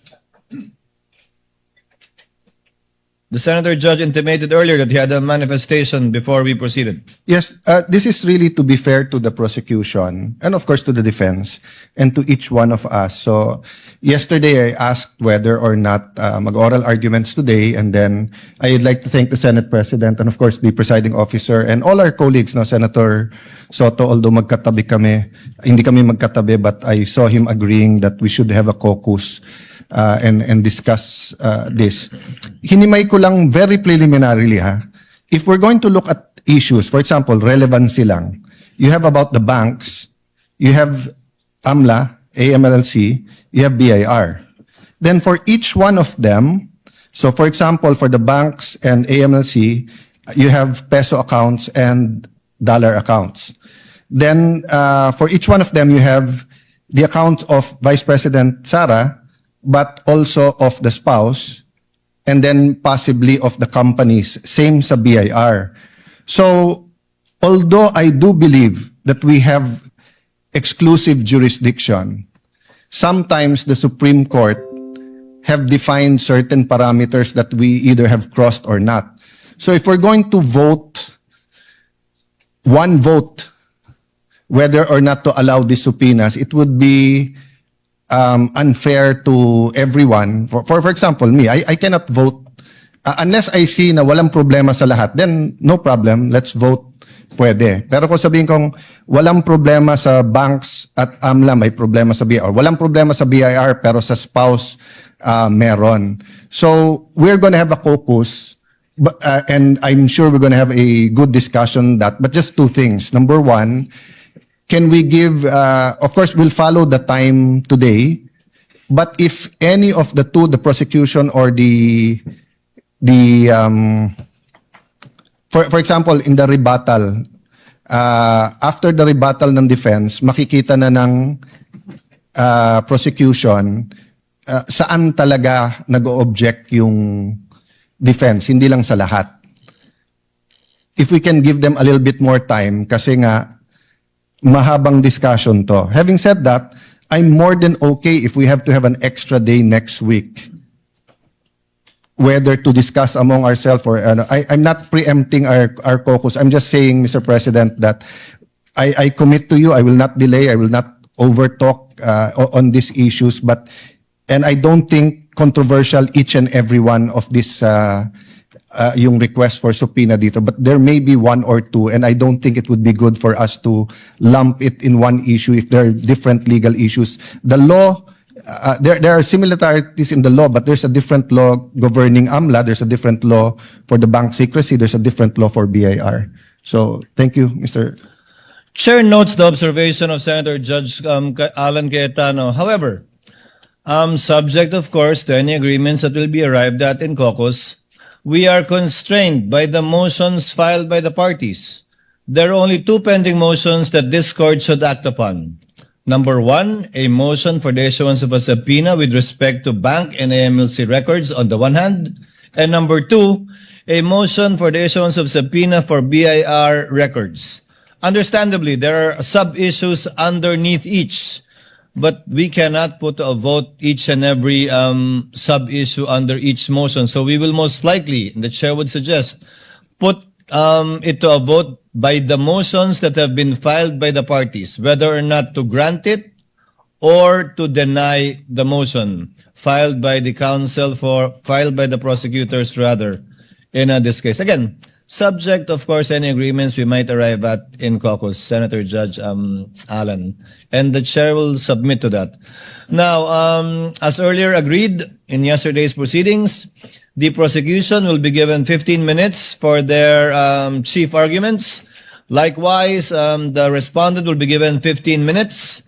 The Senator Judge intimated earlier that he had a manifestation before we proceeded. Yes, this is really to be fair to the prosecution and of course to the defense and to each one of us. So yesterday I asked whether or not mag-oral arguments today, and then I'd like to thank the Senate President and of course the presiding officer and all our colleagues, no, Senator Soto, although magkatabi kami, hindi kami magkatabi, but I saw him agreeing that we should have a caucus and discuss this. Hinimay ko lang very preliminarily, ha. If we're going to look at issues, for example, relevancy lang, you have about the banks, you have AMLA, AMLC, you have BIR. Then for each one of them, so for example, for the banks and AMLC, you have peso accounts and dollar accounts. Then for each one of them, you have the accounts of Vice President Sara, but also of the spouse, and then possibly of the companies, same sa BIR. So, although I do believe that we have exclusive jurisdiction, sometimes the Supreme Court have defined certain parameters that we either have crossed or not. So if we're going to vote, one vote, whether or not to allow these subpoenas, it would be unfair to everyone. For example, me, I cannot vote unless I see na walang problema sa lahat. Then no problem, let's vote. Pwede. Pero kung sabihin kong walang problema sa banks at AMLA, may problema sa BIR. Walang problema sa BIR pero sa spouse meron. So we're going to have a caucus, and I'm sure we're going to have a good discussion on that. But just two things. Number one, can we give, of course, we'll follow the time today, but if any of the two, the prosecution or for example, in the rebuttal, after the rebuttal ng defense, makikita na ng prosecution saan talaga nag-object yung defense, hindi lang sa lahat. If we can give them a little bit more time, kasi nga, mahabang discussion to. Having said that, I'm more than okay if we have to have an extra day next week, whether to discuss among ourselves or I'm not preempting our caucus. I'm just saying, Mr. President, that I commit to you, I will not delay, I will not overtalk on these issues, and I don't think controversial each and every one of this yung request for subpoena dito, but there may be one or two, and I don't think it would be good for us to lump it in one issue if there are different legal issues. The law, there are similarities in the law, but there's a different law governing AMLA, there's a different law for the bank secrecy, there's a different law for BIR. So, thank you, Mr. Chair notes the observation of Senator Judge Alan Cayetano. However, subject, of course, to any agreements that will be arrived at in caucus, we are constrained by the motions filed by the parties. There are only two pending motions that this court should act upon. Number one, a motion for the issuance of a subpoena with respect to bank and AMLC records on the one hand, and number two, a motion for the issuance of subpoena for BIR records. Understandably, there are sub-issues underneath each, but we cannot put to a vote each and every sub-issue under each motion. So we will most likely, the chair would suggest, put it to a vote by the motions that have been filed by the parties, whether or not to grant it or to deny the motion filed by the prosecutors rather in this case. Again, subject, of course, any agreements we might arrive at in caucus, Senator Judge Alan, and the chair will submit to that. Now, as earlier agreed in yesterday's proceedings, the prosecution will be given 15 minutes for their chief arguments. Likewise, the respondent will be given 15 minutes,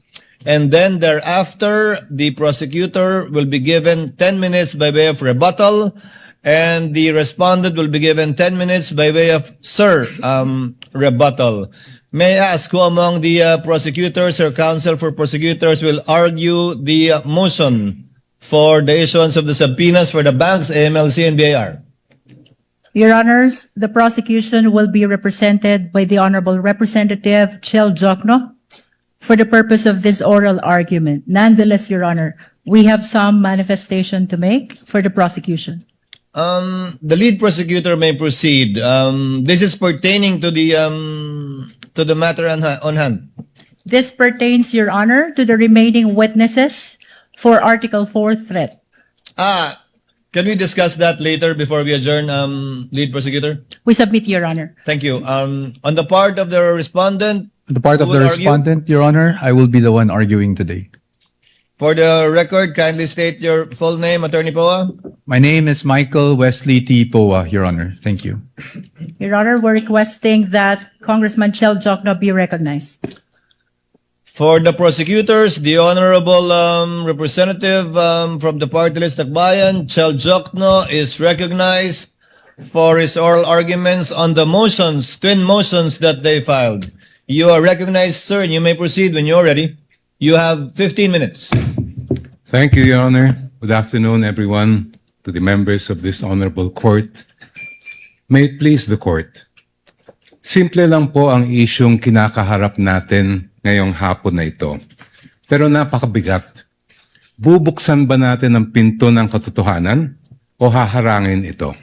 and then thereafter, the prosecutor will be given 10 minutes by way of rebuttal, and the respondent will be given 10 minutes by way of rebuttal. May I ask who among the prosecutors or counsel for prosecutors will argue the motion for the issuance of the subpoenas for the banks, AMLC, and BIR? Your Honors, the prosecution will be represented by the Honorable Representative Chel Jokno for the purpose of this oral argument. Nonetheless, Your Honor, we have some manifestation to make for the prosecution. The lead prosecutor may proceed. This is pertaining to the matter on hand. This pertains, Your Honor, to the remaining witnesses for Article 4 threat. Can we discuss that later before we adjourn, lead prosecutor? We submit, Your Honor. Thank you. On the part of the respondent, The part of who the will argue? respondent, Your Honor, I will be the one arguing today. For the record, kindly state your full name, Attorney Poa. My name is Michael Wesley T. Poa, Your Honor. Thank you. Your Honor, we're requesting that Congressman Chel Jokno be recognized. For the prosecutors, the Honorable Representative from the party list Akbayan, Chel Jokno, is recognized for his oral arguments on the motions, twin motions that they filed. You are recognized, sir, and you may proceed when you're ready. You have 15 minutes. Thank you, Your Honor. Good afternoon, everyone, to the members of this honorable court. May it please the court. Simple lang po ang isyong kinakaharap natin ngayong hapon na ito. Pero napakabigat. Bubuksan ba natin ang pinto ng katotohanan o haharangin ito?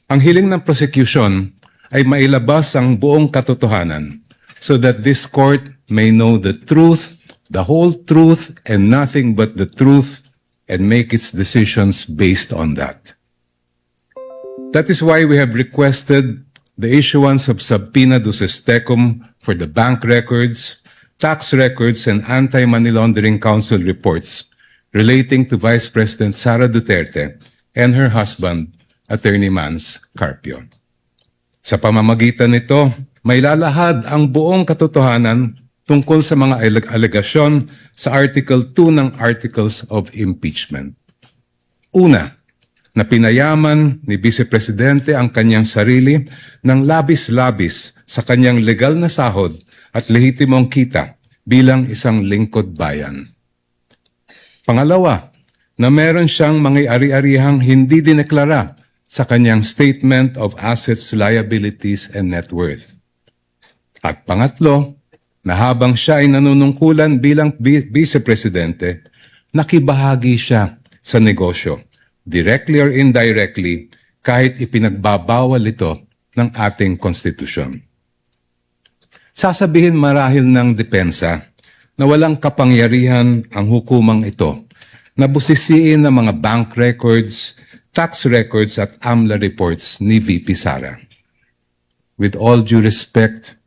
Ang hiling ng prosecution ay mailabas ang buong katotohanan so that this court may know the truth, the whole truth, and nothing but the truth, and make its decisions based on that. That is why we have requested the issuance of subpoena duces tecum for the bank records, tax records, and anti-money laundering council reports relating to Vice President Sara Duterte and her husband, Attorney Mans Carpio. Sa pamamagitan nito, may lalahad ang buong katotohanan tungkol sa mga alegasyon sa Article 2 ng Articles of Impeachment. Una, na pinayaman ni Vice Presidente ang kanyang sarili ng labis-labis sa kanyang legal na sahod at lehitimong kita bilang isang lingkod bayan. Pangalawa, na meron siyang mga ari-arihang hindi dineklara sa kanyang Statement of Assets, Liabilities, and Net Worth. At pangatlo, na habang siya ay nanunungkulan bilang Vice Presidente, nakibahagi siya sa negosyo, directly or indirectly, kahit ipinagbabawal ito ng ating konstitusyon. Sasabihin marahil ng depensa na walang kapangyarihan ang hukumang ito na busisiin ng mga bank records, tax records at AMLA reports ni VP Sara. With all due respect,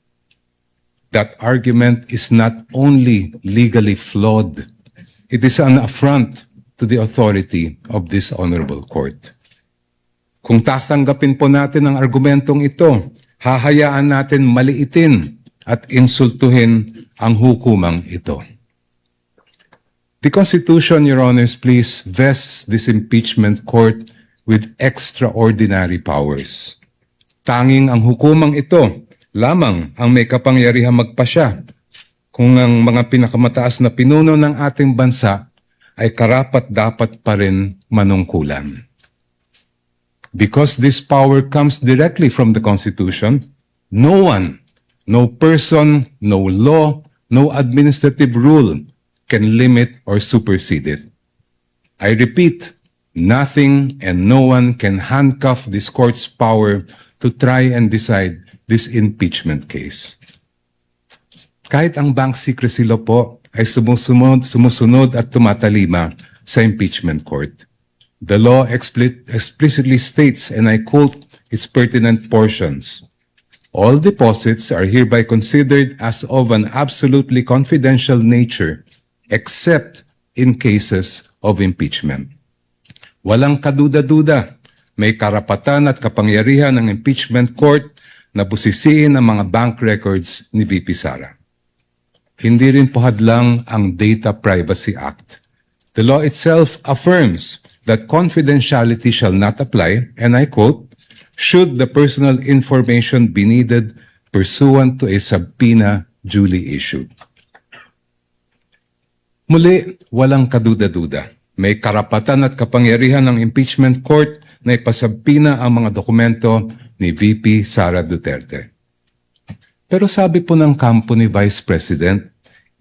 that argument is not only legally flawed, it is an affront to the authority of this honorable court. Kung tatanggapin po natin ang argumentong ito, hahayaan natin maliitin at insultuhin ang hukumang ito. The Constitution, Your Honors, please, vests this impeachment court with extraordinary powers. Tanging ang hukumang ito lamang ang may kapangyarihang magpasya kung ang mga pinakamataas na pinuno ng ating bansa ay karapat-dapat pa rin manungkulan. Because this power comes directly from the Constitution, no one, no person, no law, no administrative rule can limit or supersede it. I repeat, nothing and no one can handcuff this court's power to try and decide this impeachment case. Kahit ang bank secrecy law po ay sumusunod at tumatalima sa impeachment court. The law explicitly states, and I quote its pertinent portions, all deposits are hereby considered as of an absolutely confidential nature except in cases of impeachment. Walang kaduda-duda, may karapatan at kapangyarihan ng impeachment court na busisiin ang mga bank records ni VP Sara. Hindi rin po hadlang ang Data Privacy Act. The law itself affirms that confidentiality shall not apply, and I quote, should the personal information be needed pursuant to a subpoena duly issued. Muli, walang kaduda-duda. May karapatan at kapangyarihan ng impeachment court na ipasabpina ang mga dokumento ni VP Sara Duterte. Pero sabi po ng kampo ni Vice President,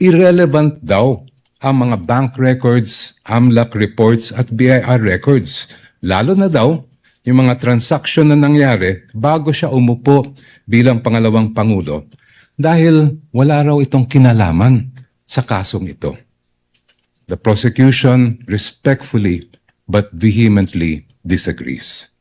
irrelevant daw ang mga bank records, AMLAC reports at BIR records. Lalo na daw yung mga transaksyon na nangyari bago siya umupo bilang pangalawang Pangulo dahil wala raw itong kinalaman sa kasong ito. The prosecution respectfully but vehemently disagrees.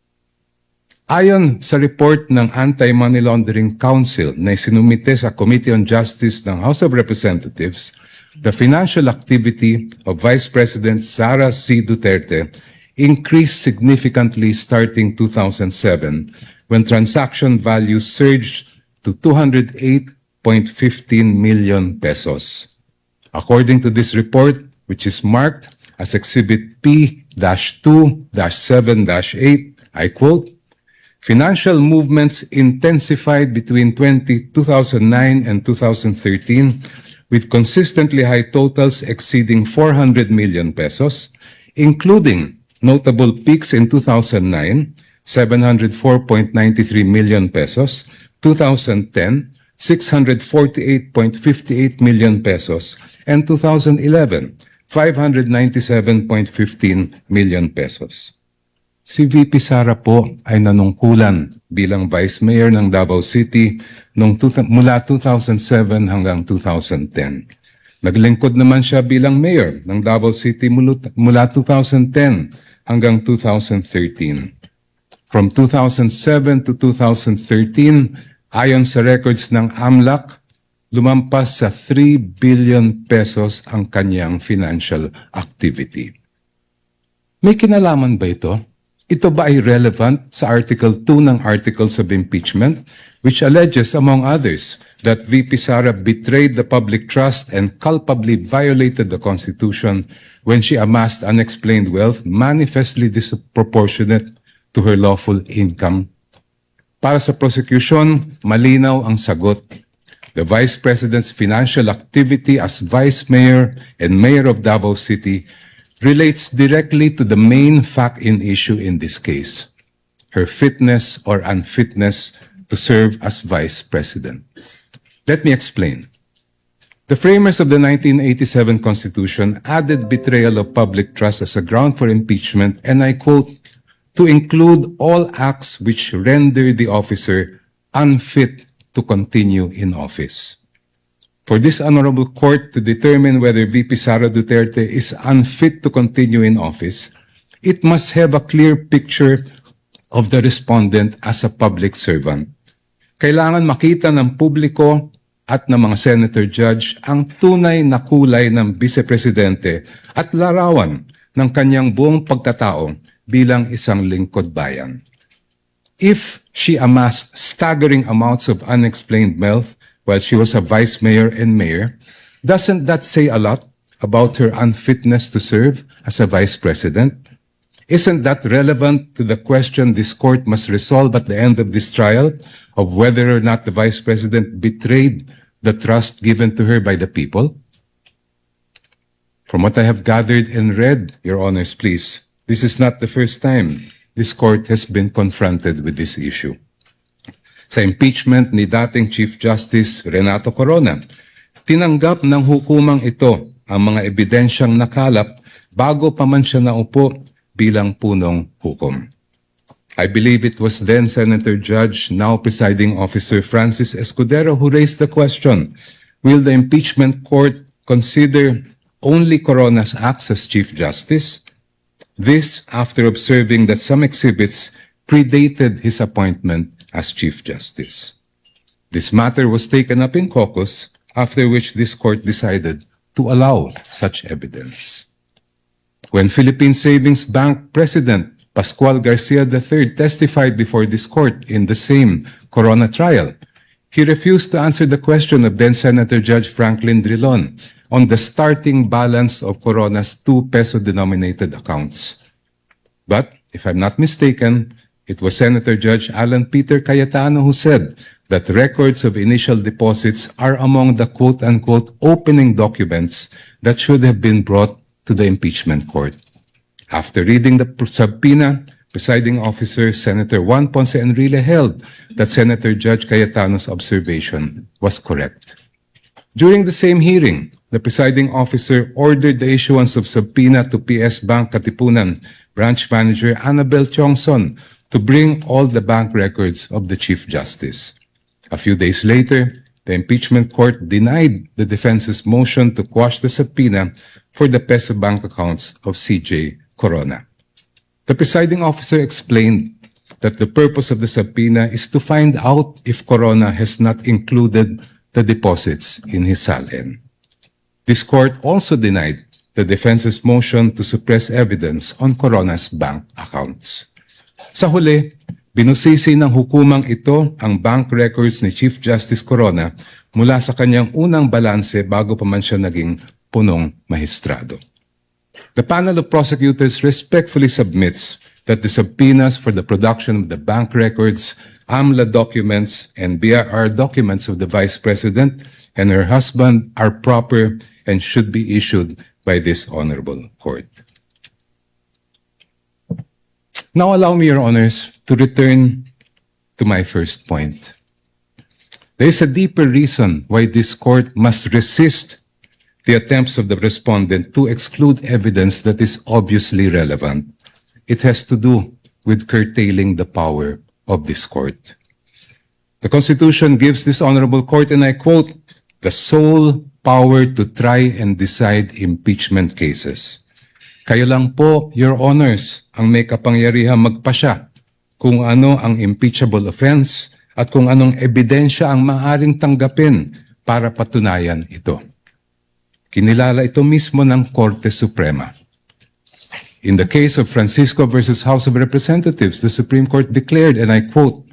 Ayon sa report ng Anti-Money Laundering Council na isinumite sa Committee on Justice ng House of Representatives, the financial activity of Vice President Sara C. Duterte increased significantly starting 2007 when transaction values surged to 208.15 million pesos. According to this report, which is marked as Exhibit P-2-7-8, I quote, financial movements intensified between 2009 and 2013 with consistently high totals exceeding 400 million pesos, including notable peaks in 2009, 704.93 million pesos, 2010, 648.58 million pesos, and 2011, 597.15 million pesos. Si VP Sara po ay nanungkulan bilang Vice Mayor ng Davao City mula 2007 hanggang 2010. Naglingkod naman siya bilang Mayor ng Davao City mula 2010 hanggang 2013. From 2007 to 2013, ayon sa records ng AMLAC, lumampas sa 3 billion pesos ang kanyang financial activity. May kinalaman ba ito? Ito ba ay relevant sa Article 2 ng Articles of Impeachment, which alleges, among others, that VP Sara betrayed the public trust and culpably violated the Constitution when she amassed unexplained wealth manifestly disproportionate to her lawful income? Para sa prosecution, malinaw ang sagot. The Vice President's financial activity as Vice Mayor and Mayor of Davao City relates directly to the main fact in issue in this case, her fitness or unfitness to serve as Vice President. Let me explain. The framers of the 1987 Constitution added betrayal of public trust as a ground for impeachment, and I quote, to include all acts which render the officer unfit to continue in office. For this honorable court to determine whether VP Sara Duterte is unfit to continue in office, it must have a clear picture of the respondent as a public servant. Kailangan makita ng publiko at ng mga senator judge ang tunay na kulay ng vice-presidente at larawan ng kanyang buong pagkatao bilang isang lingkod bayan. If she amassed staggering amounts of unexplained wealth while she was a vice mayor and mayor, doesn't that say a lot about her unfitness to serve as a vice president? Isn't that relevant to the question this court must resolve at the end of this trial of whether or not the vice president betrayed the trust given to her by the people? From what I have gathered and read, Your Honors, please, this is not the first time this court has been confronted with this issue. Sa impeachment ni dating Chief Justice Renato Corona, tinanggap ng hukumang ito ang mga ebidensyang nakalap bago pa man siya naupo bilang punong hukom. I believe it was then Senator Judge, now presiding officer Francis Escudero, who raised the question, will the impeachment court consider only Corona's acts as Chief Justice? This after observing that some exhibits predated his appointment as Chief Justice. This matter was taken up in caucus, after which this court decided to allow such evidence. When Philippine Savings Bank President Pascual Garcia III testified before this court in the same Corona trial, he refused to answer the question of then-Senator Judge Franklin Drilon on the starting balance of Corona's 2 peso-denominated accounts. But if I'm not mistaken, it was Senator Judge Alan Peter Cayetano who said that records of initial deposits are among the quote-unquote opening documents that should have been brought to the impeachment court. After reading the subpoena, presiding officer Senator Juan Ponce Enrile held that Senator Judge Cayetano's observation was correct. During the same hearing, the presiding officer ordered the issuance of subpoena to PS Bank Katipunan branch manager Annabel Tiongson to bring all the bank records of the Chief Justice. A few days later, the impeachment court denied the defense's motion to quash the subpoena for the PESA bank accounts of CJ Corona. The presiding officer explained that the purpose of the subpoena is to find out if Corona has not included the deposits in his SALN. This court also denied the defense's motion to suppress evidence on Corona's bank accounts. Sa huli, binusisi ng hukumang ito ang bank records ni Chief Justice Corona mula sa kanyang unang balanse bago pa man siya naging punong mahistrado. The panel of prosecutors respectfully submits that the subpoenas for the production of the bank records, AMLA documents, and BIR documents of the Vice President and her husband are proper and should be issued by this honorable court. Now allow me, Your Honors, to return to my first point. There is a deeper reason why this court must resist the attempts of the respondent to exclude evidence that is obviously relevant. It has to do with curtailing the power of this court. The Constitution gives this honorable court, and I quote, the sole power to try and decide impeachment cases. Kayo lang po, Your Honors, ang may kapangyarihang magpasya kung ano ang impeachable offense at kung anong ebidensya ang maaaring tanggapin para patunayan ito. Kinilala ito mismo ng Korte Suprema. In the case of Francisco versus House of Representatives, the Supreme Court declared, and I quote,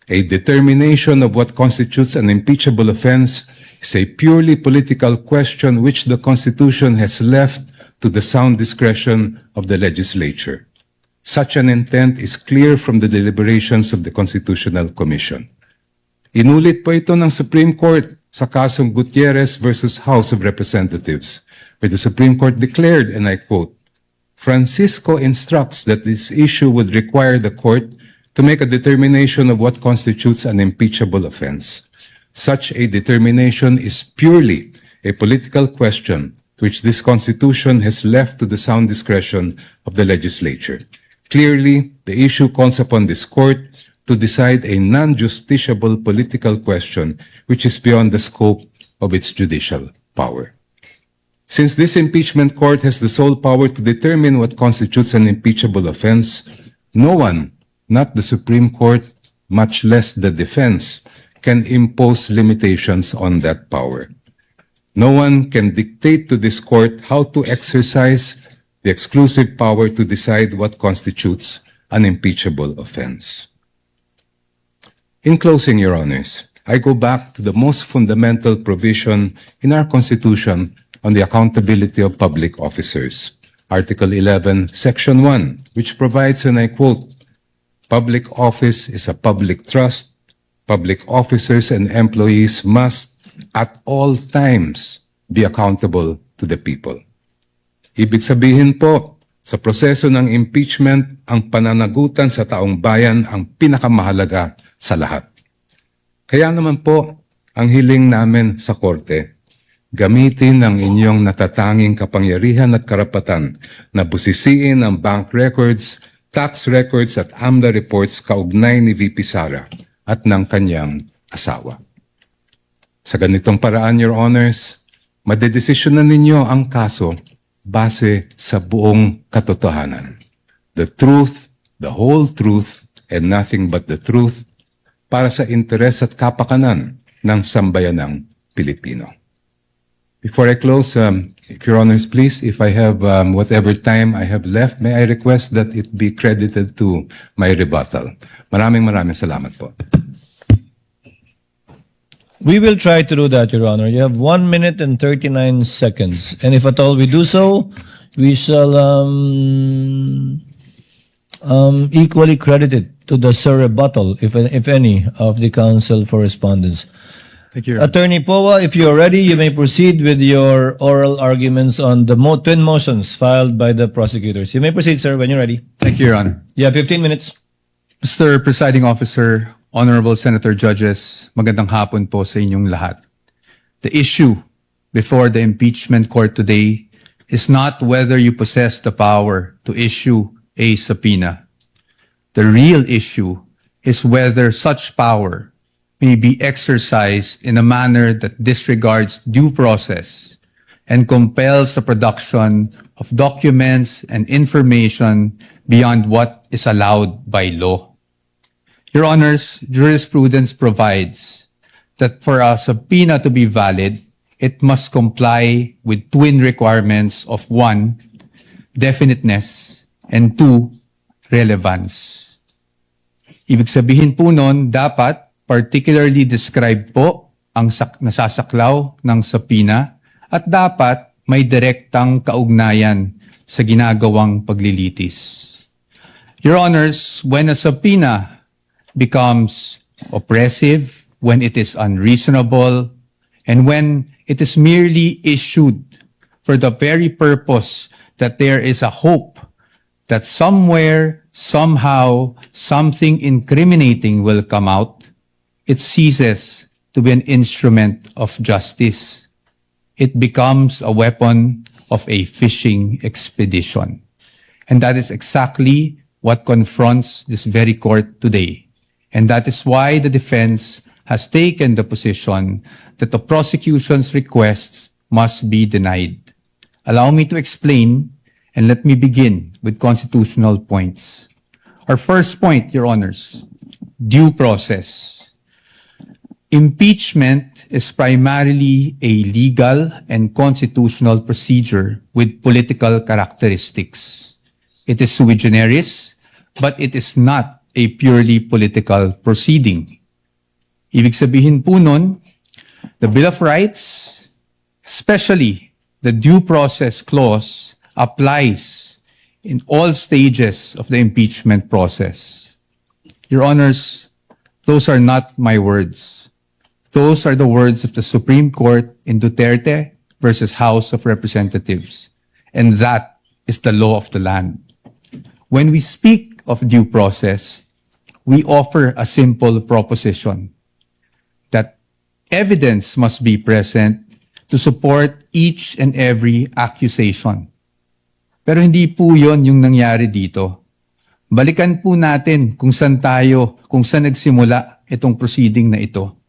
a determination of what constitutes an impeachable offense is a purely political question which the Constitution has left to the sound discretion of the legislature. Such an intent is clear from the deliberations of the Constitutional Commission. Inulit po ito ng Supreme Court sa kasong Gutierrez versus House of Representatives, where the Supreme Court declared, and I quote, Francisco instructs that this issue would require the court to make a determination of what constitutes an impeachable offense. Such a determination is purely a political question which this Constitution has left to the sound discretion of the legislature. Clearly, the issue calls upon this court to decide a non-justiciable political question which is beyond the scope of its judicial power. Since this impeachment court has the sole power to determine what constitutes an impeachable offense, no one, not the Supreme Court, much less the defense, can impose limitations on that power. No one can dictate to this court how to exercise the exclusive power to decide what constitutes an impeachable offense. In closing, Your Honors, I go back to the most fundamental provision in our Constitution on the accountability of public officers, Article 11, Section 1, which provides, and I quote, public office is a public trust. Public officers and employees must, at all times, be accountable to the people. Ibig sabihin po, sa proseso ng impeachment, ang pananagutan sa taong bayan ang pinakamahalaga sa lahat. Kaya naman po, ang hiling namin sa Korte, gamitin ang inyong natatanging kapangyarihan at karapatan na busisiin ang bank records, tax records at AMLA reports kaugnay ni VP Sara at ng kanyang asawa. Sa ganitong paraan, Your Honors, madedesisyonan ninyo ang kaso base sa buong katotohanan. The truth, the whole truth, and nothing but the truth para sa interes at kapakanan ng sambayanang Pilipino. Before I close, if Your Honors, please, if I have whatever time I have left, may I request that it be credited to my rebuttal. Maraming salamat po. We will try to do that, Your Honor. You have 1 minute and 39 seconds. And if at all we do so, we shall equally credited to the rebuttal, if any, of the counsel for respondents. Thank you, Your Honor. Attorney Powa, if you're ready, you may proceed with your oral arguments on the twin motions filed by the prosecutors. You may proceed, sir, when you're ready. Thank you, Your Honor. You have 15 minutes. Mr. Presiding Officer, Honorable Senator Judges, magandang hapon po sa inyong lahat. The issue before the impeachment court today is not whether you possess the power to issue a subpoena. The real issue is whether such power may be exercised in a manner that disregards due process and compels the production of documents and information beyond what is allowed by law. Your Honors, jurisprudence provides that for a subpoena to be valid, it must comply with twin requirements of 1, definiteness, and 2, relevance. Ibig sabihin po nun, dapat particularly describe po ang nasasaklaw ng subpoena at dapat may direktang kaugnayan sa ginagawang paglilitis. Your Honors, when a subpoena becomes oppressive, when it is unreasonable, and when it is merely issued for the very purpose that there is a hope that somewhere, somehow, something incriminating will come out, it ceases to be an instrument of justice. It becomes a weapon of a fishing expedition. And that is exactly what confronts this very court today. And that is why the defense has taken the position that the prosecution's requests must be denied. Allow me to explain, and let me begin with constitutional points. Our first point, Your Honors, due process. Impeachment is primarily a legal and constitutional procedure with political characteristics. It is sui generis, but it is not a purely political proceeding. Ibig sabihin po nun, the Bill of Rights, especially the due process clause, applies in all stages of the impeachment process. Your Honors, those are not my words. Those are the words of the Supreme Court in Duterte versus House of Representatives. And that is the law of the land. When we speak of due process, we offer a simple proposition that evidence must be present to support each and every accusation. Pero hindi po yon yung nangyari dito. Balikan po natin kung saan nagsimula itong proceeding na ito.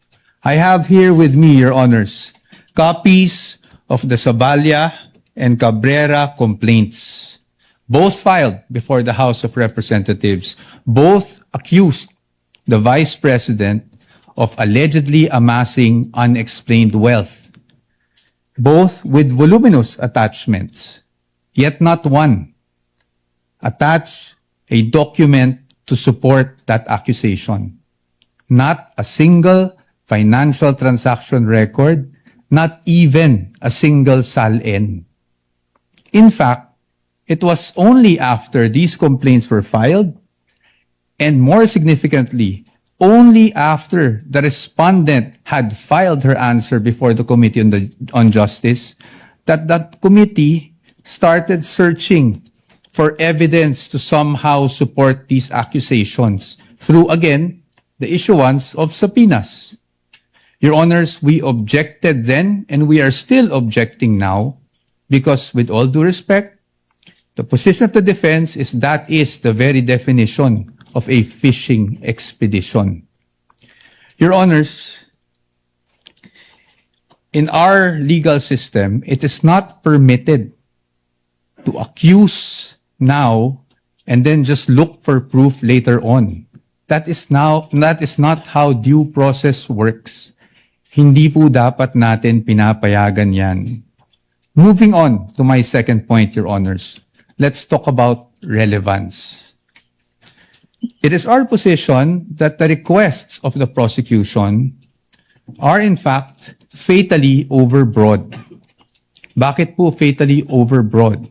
I have here with me, Your Honors, copies of the Zabalia and Cabrera complaints, both filed before the House of Representatives. Both accused the Vice President of allegedly amassing unexplained wealth, both with voluminous attachments, yet not one attached a document to support that accusation. Not a single financial transaction record, not even a single SALN. In fact, it was only after these complaints were filed, and more significantly, only after the respondent had filed her answer before the Committee on Justice, that committee started searching for evidence to somehow support these accusations through, again, the issuance of subpoenas. Your Honors, we objected then, and we are still objecting now, because with all due respect, the position of the defense is that is the very definition of a fishing expedition. Your Honors, in our legal system, it is not permitted to accuse now and then just look for proof later on. That is not how due process works. Hindi po dapat natin pinapayagan yan. Moving on to my second point, Your Honors, let's talk about relevance. It is our position that the requests of the prosecution are in fact fatally overbroad. Bakit po fatally overbroad?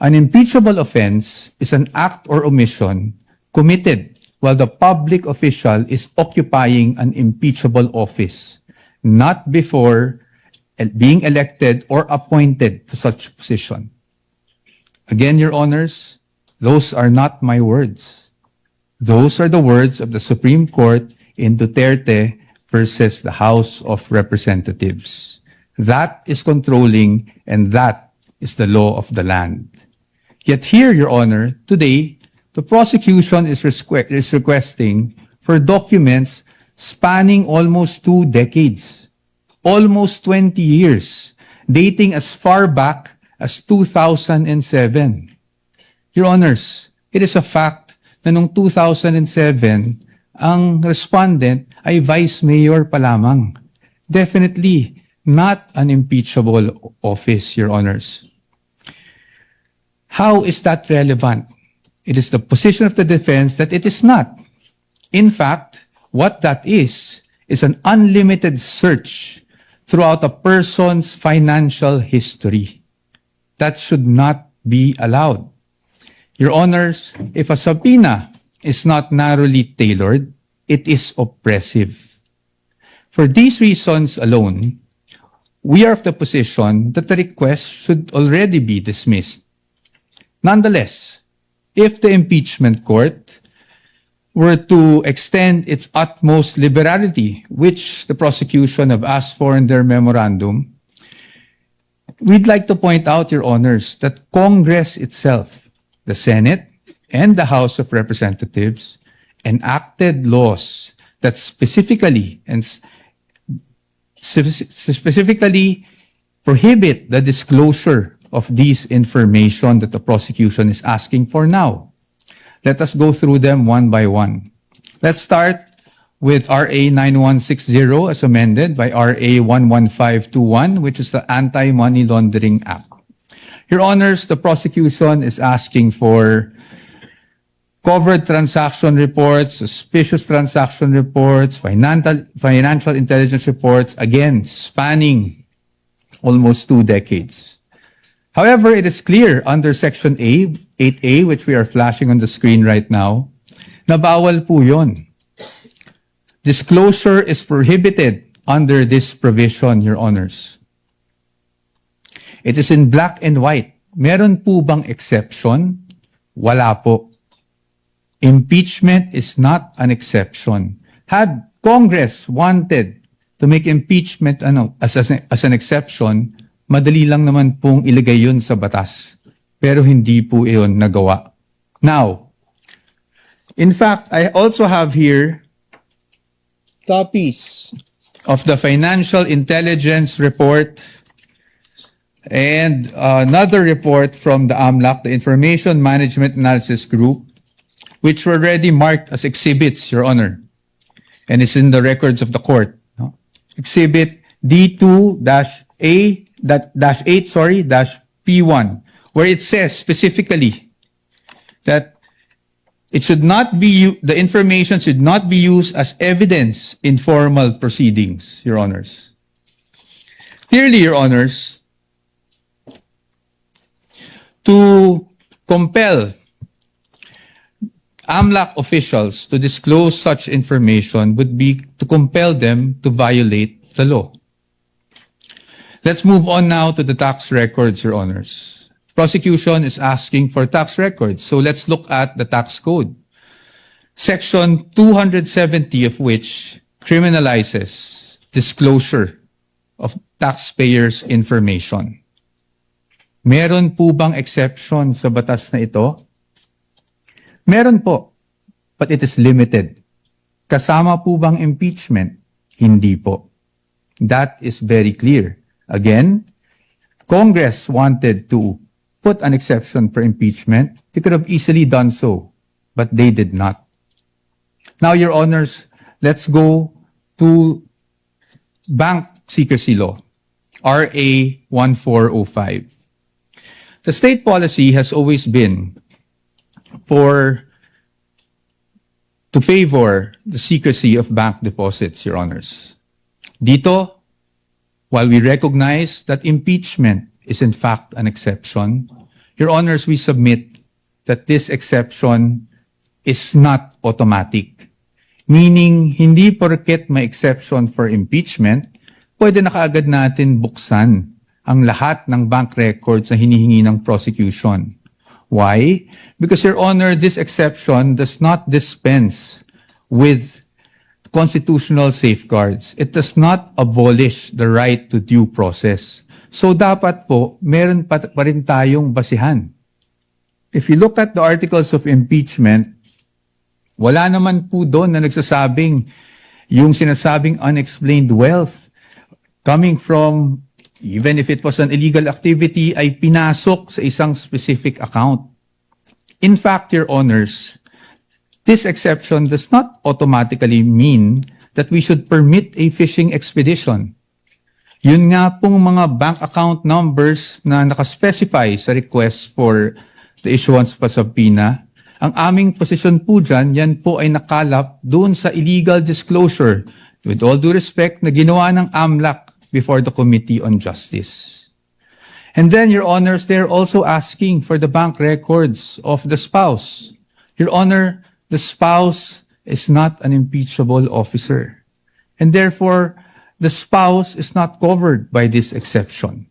An impeachable offense is an act or omission committed while the public official is occupying an impeachable office, not before being elected or appointed to such position. Again, Your Honors, those are not my words. Those are the words of the Supreme Court in Duterte versus the House of Representatives. That is controlling, and that is the law of the land. Yet here, Your Honor, today, the prosecution is requesting for documents spanning almost 2 decades, almost 20 years, dating as far back as 2007. Your Honors, it is a fact na noong 2007, ang respondent ay vice mayor pa lamang. Definitely not an impeachable office, Your Honors. How is that relevant? It is the position of the defense that it is not. In fact, what that is an unlimited search throughout a person's financial history. That should not be allowed. Your Honors, if a subpoena is not narrowly tailored, it is oppressive. For these reasons alone, we are of the position that the request should already be dismissed. Nonetheless, if the impeachment court were to extend its utmost liberality, which the prosecution have asked for in their memorandum, we'd like to point out, Your Honors, that Congress itself, the Senate and the House of Representatives, enacted laws that specifically prohibit the disclosure of these information that the prosecution is asking for now. Let us go through them one by one. Let's start with RA 9160 as amended by RA 11521, which is the Anti-Money Laundering Act. Your Honors, the prosecution is asking for covered transaction reports, suspicious transaction reports, financial intelligence reports, again, spanning almost 2 decades. However, it is clear under Section 8A, which we are flashing on the screen right now, na bawal po yun. Disclosure is prohibited under this provision, Your Honors. It is in black and white. Meron po bang exception? Wala po. Impeachment is not an exception. Had Congress wanted to make impeachment as an exception, madali lang naman pong ilagay yun sa batas. Pero hindi po iyon nagawa. Now, in fact, I also have here copies of the Financial Intelligence Report and another report from the AMLAC, the Information Management Analysis Group, which were already marked as exhibits, Your Honor. And it's in the records of the court. No? Exhibit D2-8-P1, where it says specifically that it should not be, the information should not be used as evidence in formal proceedings, Your Honors. Clearly, Your Honors, to compel AMLAC officials to disclose such information would be to compel them to violate the law. Let's move on now to the tax records, Your Honors. Prosecution is asking for tax records, so let's look at the tax code. Section 270 of which criminalizes disclosure of taxpayers' information. Meron po bang exception sa batas na ito? Meron po, but it is limited. Kasama po bang impeachment? Hindi po. That is very clear. Again, Congress wanted to put an exception for impeachment. They could have easily done so, but they did not. Now, Your Honors, let's go to bank secrecy law, RA 1405. The state policy has always been to favor the secrecy of bank deposits, Your Honors. Dito, while we recognize that impeachment is in fact an exception, Your Honors, we submit that this exception is not automatic. Meaning, hindi porket may exception for impeachment, pwede na kaagad natin buksan ang lahat ng bank records na hinihingi ng prosecution. Why? Because, Your Honor, this exception does not dispense with constitutional safeguards. It does not abolish the right to due process. So dapat po, meron pa rin tayong basihan. If you look at the articles of impeachment, wala naman po doon na nagsasabing yung sinasabing unexplained wealth coming from, even if it was an illegal activity, ay pinasok sa isang specific account. In fact, Your Honors, this exception does not automatically mean that we should permit a fishing expedition. Yun nga pong mga bank account numbers na nakaspecify sa request for the issuance of a subpoena, ang aming posisyon po dyan, yan po ay nakalap doon sa illegal disclosure, with all due respect, na ginawa ng AMLAC before the Committee on Justice. And then, Your Honors, they're also asking for the bank records of the spouse. Your Honor, the spouse is not an impeachable officer. And therefore, the spouse is not covered by this exception.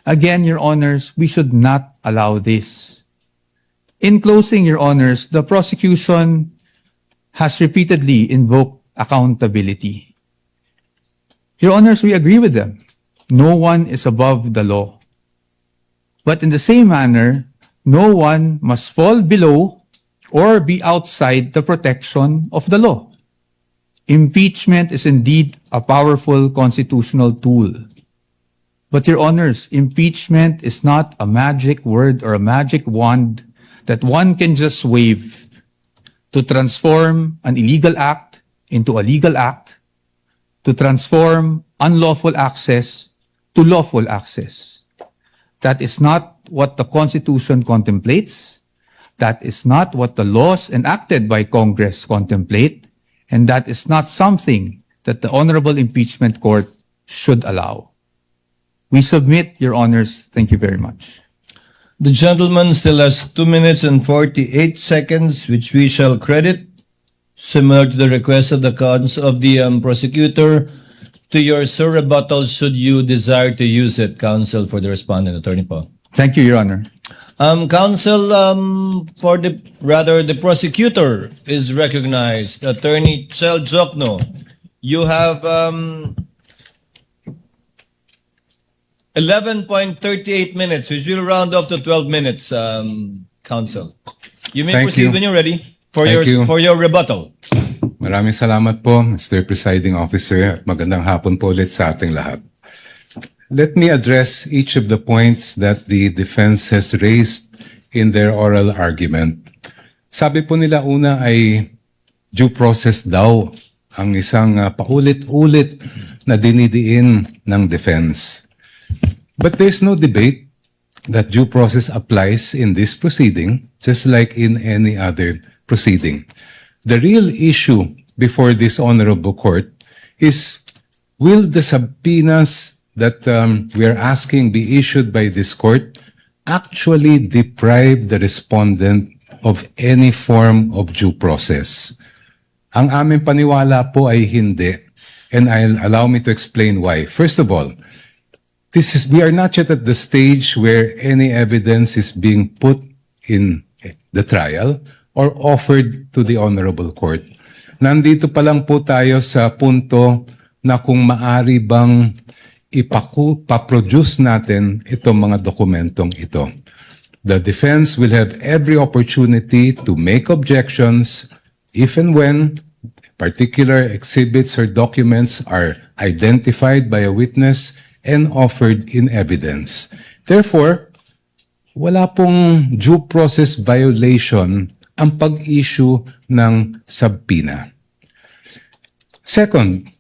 Again, Your Honors, we should not allow this. In closing, Your Honors, the prosecution has repeatedly invoked accountability. Your Honors, we agree with them. No one is above the law. But in the same manner, no one must fall below or be outside the protection of the law. Impeachment is indeed a powerful constitutional tool. But Your Honors, impeachment is not a magic word or a magic wand that one can just wave to transform an illegal act into a legal act, to transform unlawful access to lawful access. That is not what the Constitution contemplates. That is not what the laws enacted by Congress contemplate. And that is not something that the Honorable Impeachment Court should allow. We submit, Your Honors. Thank you very much. The gentleman still has 2 minutes and 48 seconds, which we shall credit, similar to the request of the prosecutor, to your rebuttal should you desire to use it, counsel, for the respondent, Attorney Paul. Thank you, Your Honor. Counsel, the prosecutor is recognized. Attorney Chel Jokno, you have 11.38 minutes, which will round off to 12 minutes, counsel. You may Thank proceed you. when you're ready for Thank you. for your rebuttal. Maraming salamat po, Mr. Presiding Officer, at magandang hapon po ulit sa ating lahat. Let me address each of the points that the defense has raised in their oral argument. Sabi po nila una ay due process daw ang isang paulit-ulit na dinidiin ng defense. But there's no debate that due process applies in this proceeding, just like in any other proceeding. The real issue before this honorable court is, will the subpoenas that we are asking be issued by this court actually deprive the respondent of any form of due process? Ang aming paniwala po ay hindi. And allow me to explain why. First of all, we are not yet at the stage where any evidence is being put in the trial or offered to the honorable court. Nandito pa lang po tayo sa punto na kung maari bang ipaproduce natin itong mga dokumentong ito. The defense will have every opportunity to make objections if and when particular exhibits or documents are identified by a witness and offered in evidence. Therefore, wala pong due process violation ang pag-issue ng subpoena. Second,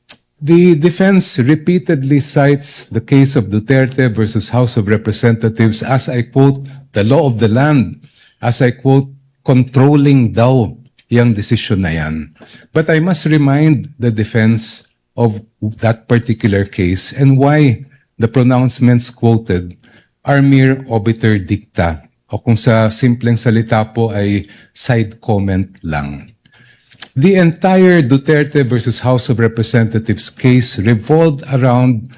the defense repeatedly cites the case of Duterte versus House of Representatives as, I quote, the law of the land, as I quote, controlling daw yung decision na yan. But I must remind the defense of that particular case and why the pronouncements quoted are mere obiter dicta o kung sa simpleng salita po ay side comment lang. The entire Duterte versus House of Representatives case revolved around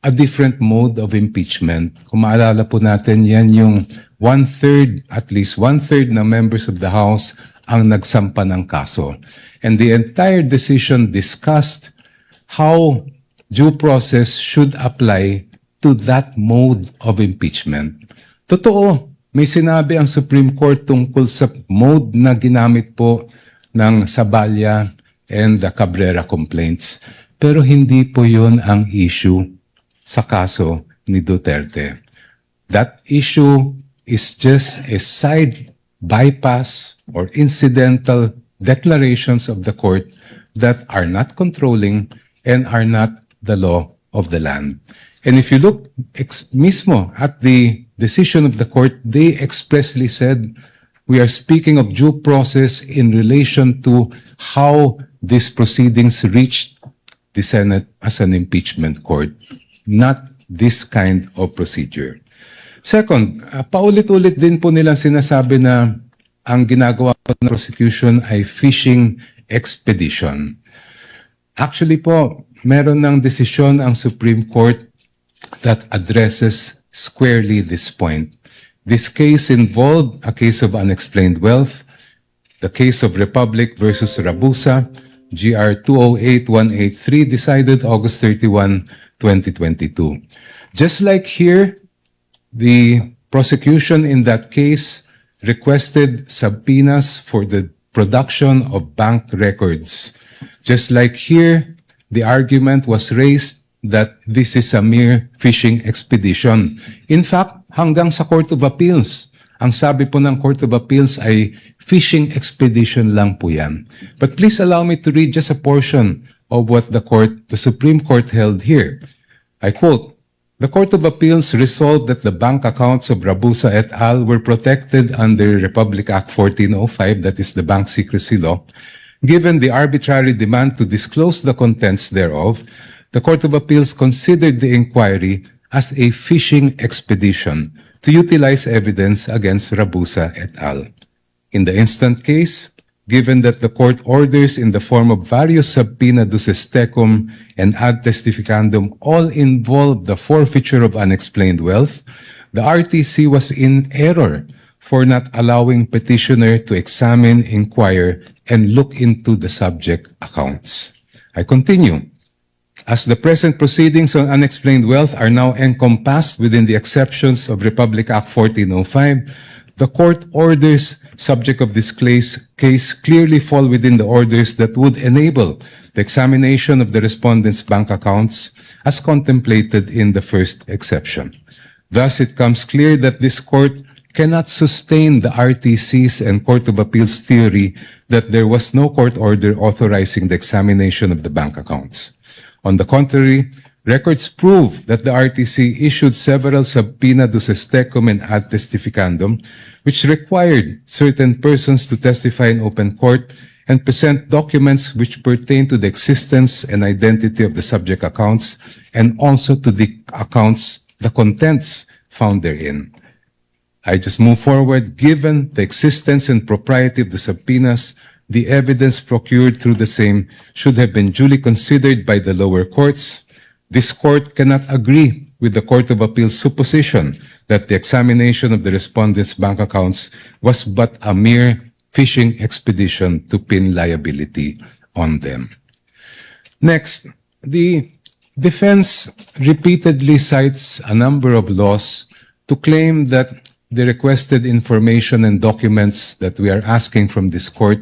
a different mode of impeachment. Kung maalala po natin, yan yung at least one-third na members of the House ang nagsampa ng kaso. And the entire decision discussed how due process should apply to that mode of impeachment. Totoo, may sinabi ang Supreme Court tungkol sa mode na ginamit po ng Saballa and the Cabrera complaints. Pero hindi po yun ang issue sa kaso ni Duterte. That issue is just a side bypass or incidental declarations of the court that are not controlling and are not the law of the land. And if you look mismo at the decision of the court, they expressly said, we are speaking of due process in relation to how these proceedings reached the Senate as an impeachment court, not this kind of procedure. Second, paulit-ulit din po nilang sinasabi na ang ginagawa po ng prosecution ay fishing expedition. Actually po, meron ng desisyon ang Supreme Court that addresses squarely this point. This case involved a case of unexplained wealth, the case of Republic versus Rabusa, GR 208183, decided August 31, 2022. Just like here, the prosecution in that case requested subpoenas for the production of bank records. Just like here, the argument was raised that this is a mere fishing expedition. In fact, hanggang sa Court of Appeals, ang sabi po ng Court of Appeals ay fishing expedition lang po yan. But please allow me to read just a portion of what the Supreme Court held here. I quote, "The Court of Appeals resolved that the bank accounts of Rabusa et al. Were protected under Republic Act 1405, that is the Bank Secrecy Law. Given the arbitrary demand to disclose the contents thereof, the Court of Appeals considered the inquiry as a fishing expedition to utilize evidence against Rabusa et al. In the instant case, given that the court orders in the form of various subpoena duces tecum and ad testificandum all involve the forfeiture of unexplained wealth, the RTC was in error for not allowing petitioner to examine, inquire, and look into the subject accounts." I continue. "As the present proceedings on unexplained wealth are now encompassed within the exceptions of Republic Act 1405, the court orders subject of this case clearly fall within the orders that would enable the examination of the respondent's bank accounts as contemplated in the first exception. Thus, it comes clear that this court cannot sustain the RTC's and Court of Appeals theory that there was no court order authorizing the examination of the bank accounts. On the contrary, records prove that the RTC issued several subpoena duces tecum and ad testificandum, which required certain persons to testify in open court and present documents which pertain to the existence and identity of the subject accounts and also to the accounts, the contents found therein. I just move forward. Given the existence and propriety of the subpoenas, the evidence procured through the same should have been duly considered by the lower courts. This court cannot agree with the Court of Appeals' supposition that the examination of the respondents' bank accounts was but a mere fishing expedition to pin liability on them. Next, the defense repeatedly cites a number of laws to claim that the requested information and documents that we are asking from this court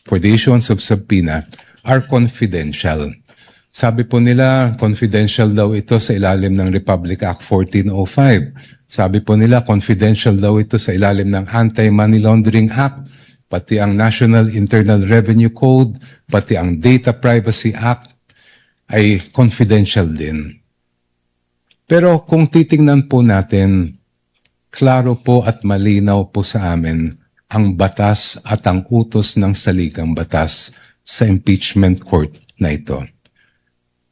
for the issuance of subpoena are confidential. Sabi po nila, confidential daw ito sa ilalim ng Republic Act 1405. Sabi po nila, confidential daw ito sa ilalim ng Anti-Money Laundering Act, pati ang National Internal Revenue Code, pati ang Data Privacy Act ay confidential din. Pero kung titingnan po natin, klaro po at malinaw po sa amin ang batas at ang utos ng saligang batas sa impeachment court na ito.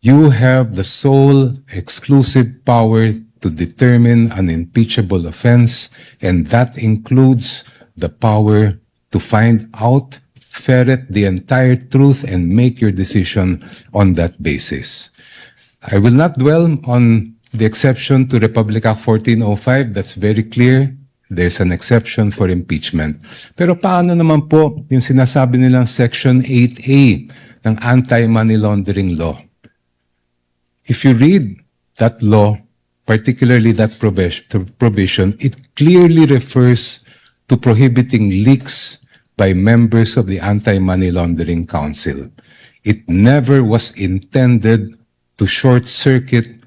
You have the sole exclusive power to determine an impeachable offense, and that includes the power to find out, ferret the entire truth, and make your decision on that basis. I will not dwell on the exception to Republic Act 1405. That's very clear. There's an exception for impeachment. Pero paano naman po yung sinasabi nilang Section 8A ng Anti-Money Laundering Law? If you read that law, particularly that provision, it clearly refers to prohibiting leaks by members of the Anti-Money Laundering Council. It never was intended to short-circuit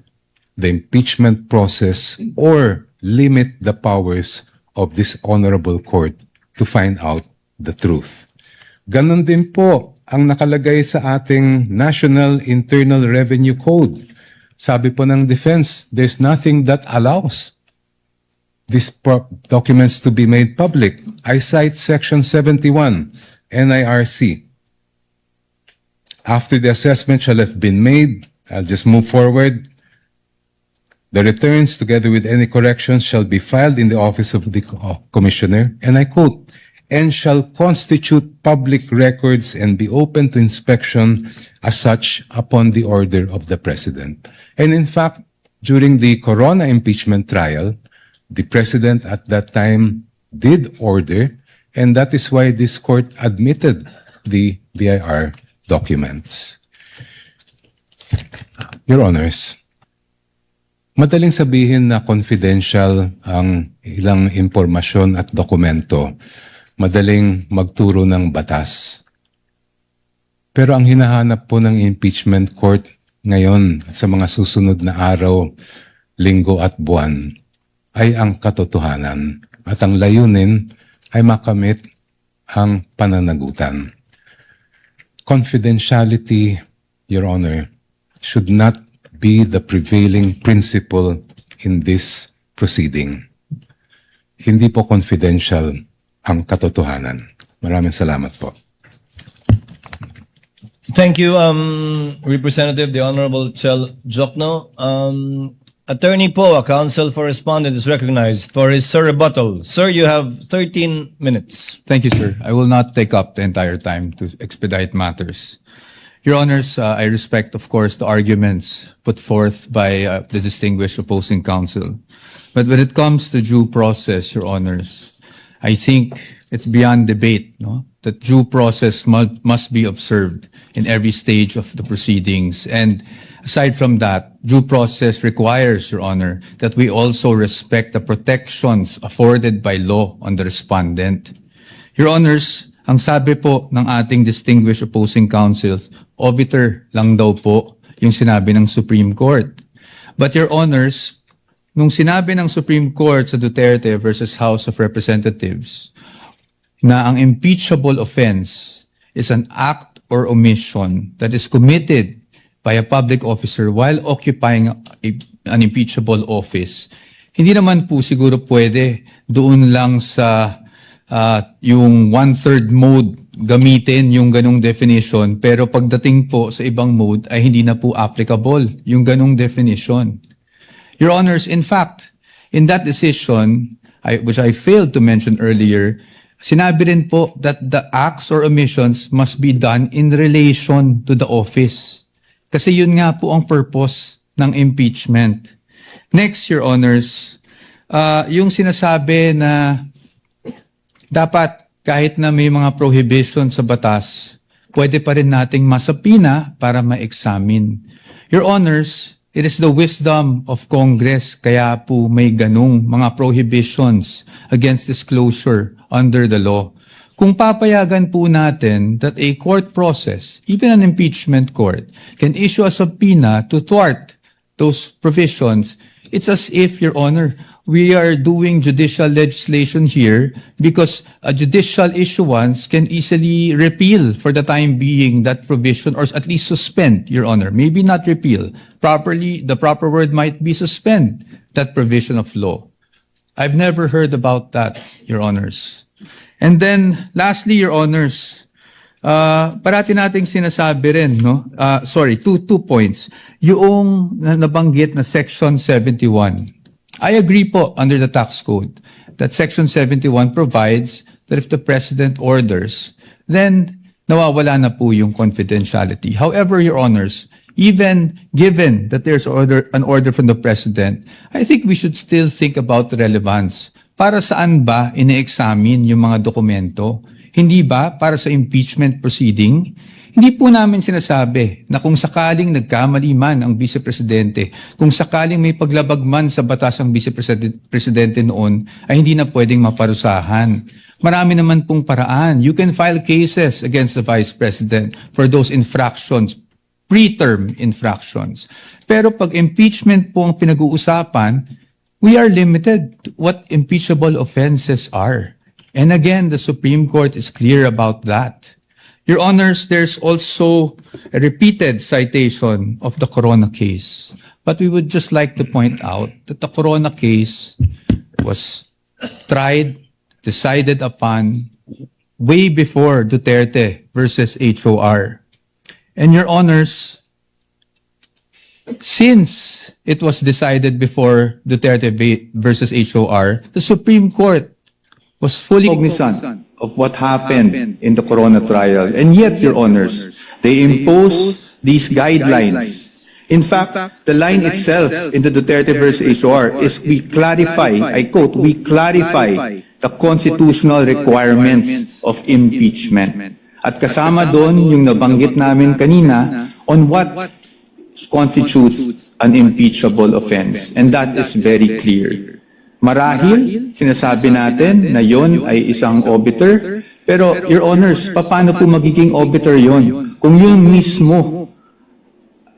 the impeachment process or limit the powers of this honorable court to find out the truth. Ganon din po ang nakalagay sa ating National Internal Revenue Code. Sabi po ng defense, there's nothing that allows these documents to be made public. I cite Section 71, NIRC. After the assessment shall have been made, I'll just move forward. The returns, together with any corrections, shall be filed in the office of the commissioner, and I quote, and shall constitute public records and be open to inspection as such upon the order of the president. And in fact, during the Corona impeachment trial, the president at that time did order, and that is why this court admitted the BIR documents. Your Honors, madaling sabihin na confidential ang ilang impormasyon at dokumento. Madaling magturo ng batas. Pero ang hinahanap po ng impeachment court ngayon at sa mga susunod na araw, linggo at buwan ay ang katotohanan. At ang layunin ay makamit ang pananagutan. Confidentiality, Your Honor, should not be the prevailing principle in this proceeding. Hindi po confidential ang katotohanan. Maraming salamat po. Thank you, Representative, the Honorable Chel Jokno. Attorney Poa, counsel for respondent, is recognized for his rebuttal. Sir, you have 13 minutes. Thank you, sir. I will not take up the entire time to expedite matters. Your Honors, I respect, of course, the arguments put forth by the distinguished opposing counsel. But when it comes to due process, Your Honors, I think it's beyond debate, no, that due process must be observed in every stage of the proceedings. And aside from that, due process requires, Your Honor, that we also respect the protections afforded by law on the respondent. Your Honors, ang sabi po ng ating distinguished opposing counsels, obiter lang daw po yung sinabi ng Supreme Court. But Your Honors, nung sinabi ng Supreme Court sa Duterte versus House of Representatives na ang impeachable offense is an act or omission that is committed by a public officer while occupying an impeachable office, hindi naman po siguro pwede doon lang sa yung one-third mode gamitin yung ganong definition, pero pagdating po sa ibang mode ay hindi na po applicable yung ganong definition. Your Honors, in fact, in that decision, which I failed to mention earlier, sinabi rin po that the acts or omissions must be done in relation to the office. Kasi yun nga po ang purpose ng impeachment. Next, Your Honors, yung sinasabi na dapat kahit na may mga prohibition sa batas, pwede pa rin nating masapina para ma-examine. Your Honors, it is the wisdom of Congress kaya po may ganung mga prohibitions against disclosure under the law. Kung papayagan po natin that a court process, even an impeachment court, can issue a subpoena to thwart those provisions, it's as if, Your Honor, we are doing judicial legislation here because a judicial issuance can easily repeal for the time being that provision or at least suspend, Your Honor. Maybe not repeal. The proper word might be suspend that provision of law. I've never heard about that, Your Honors. And then, lastly, Your Honors, parati nating sinasabi rin, no? Two points. Yung nabanggit na Section 71 I agree po under the tax code that Section 71 provides that if the President orders, then nawawala na po yung confidentiality. However, Your Honors, even given that there's an order from the President, I think we should still think about the relevance. Para saan ba ine-examine yung mga dokumento? Hindi ba para sa impeachment proceeding? Hindi po namin sinasabi na kung sakaling nagkamali man ang Vice Presidente, kung sakaling may paglabag man sa batas ang Vice Presidente noon, ay hindi na pwedeng maparusahan. Marami naman pong paraan. You can file cases against the Vice President for those infractions, preterm infractions. Pero pag impeachment po ang pinag-uusapan, we are limited to what impeachable offenses are. And again, the Supreme Court is clear about that. Your Honors, there's also a repeated citation of the Corona case. But we would just like to point out that the Corona case was tried, decided upon way before Duterte versus HOR. And Your Honors, since it was decided before Duterte versus HOR, the Supreme Court was fully cognizant of what happened in the Corona trial. And yet, Your Honors, they imposed these guidelines. In fact, the line itself in the Duterte versus HOR is we clarify, I quote, we clarify the constitutional requirements of impeachment. At kasama doon yung nabanggit namin kanina on what constitutes an impeachable offense. And that is very clear. Marahil, sinasabi natin na yon ay isang obiter, pero Your Honors, paano po magiging obiter yon? Kung yun mismo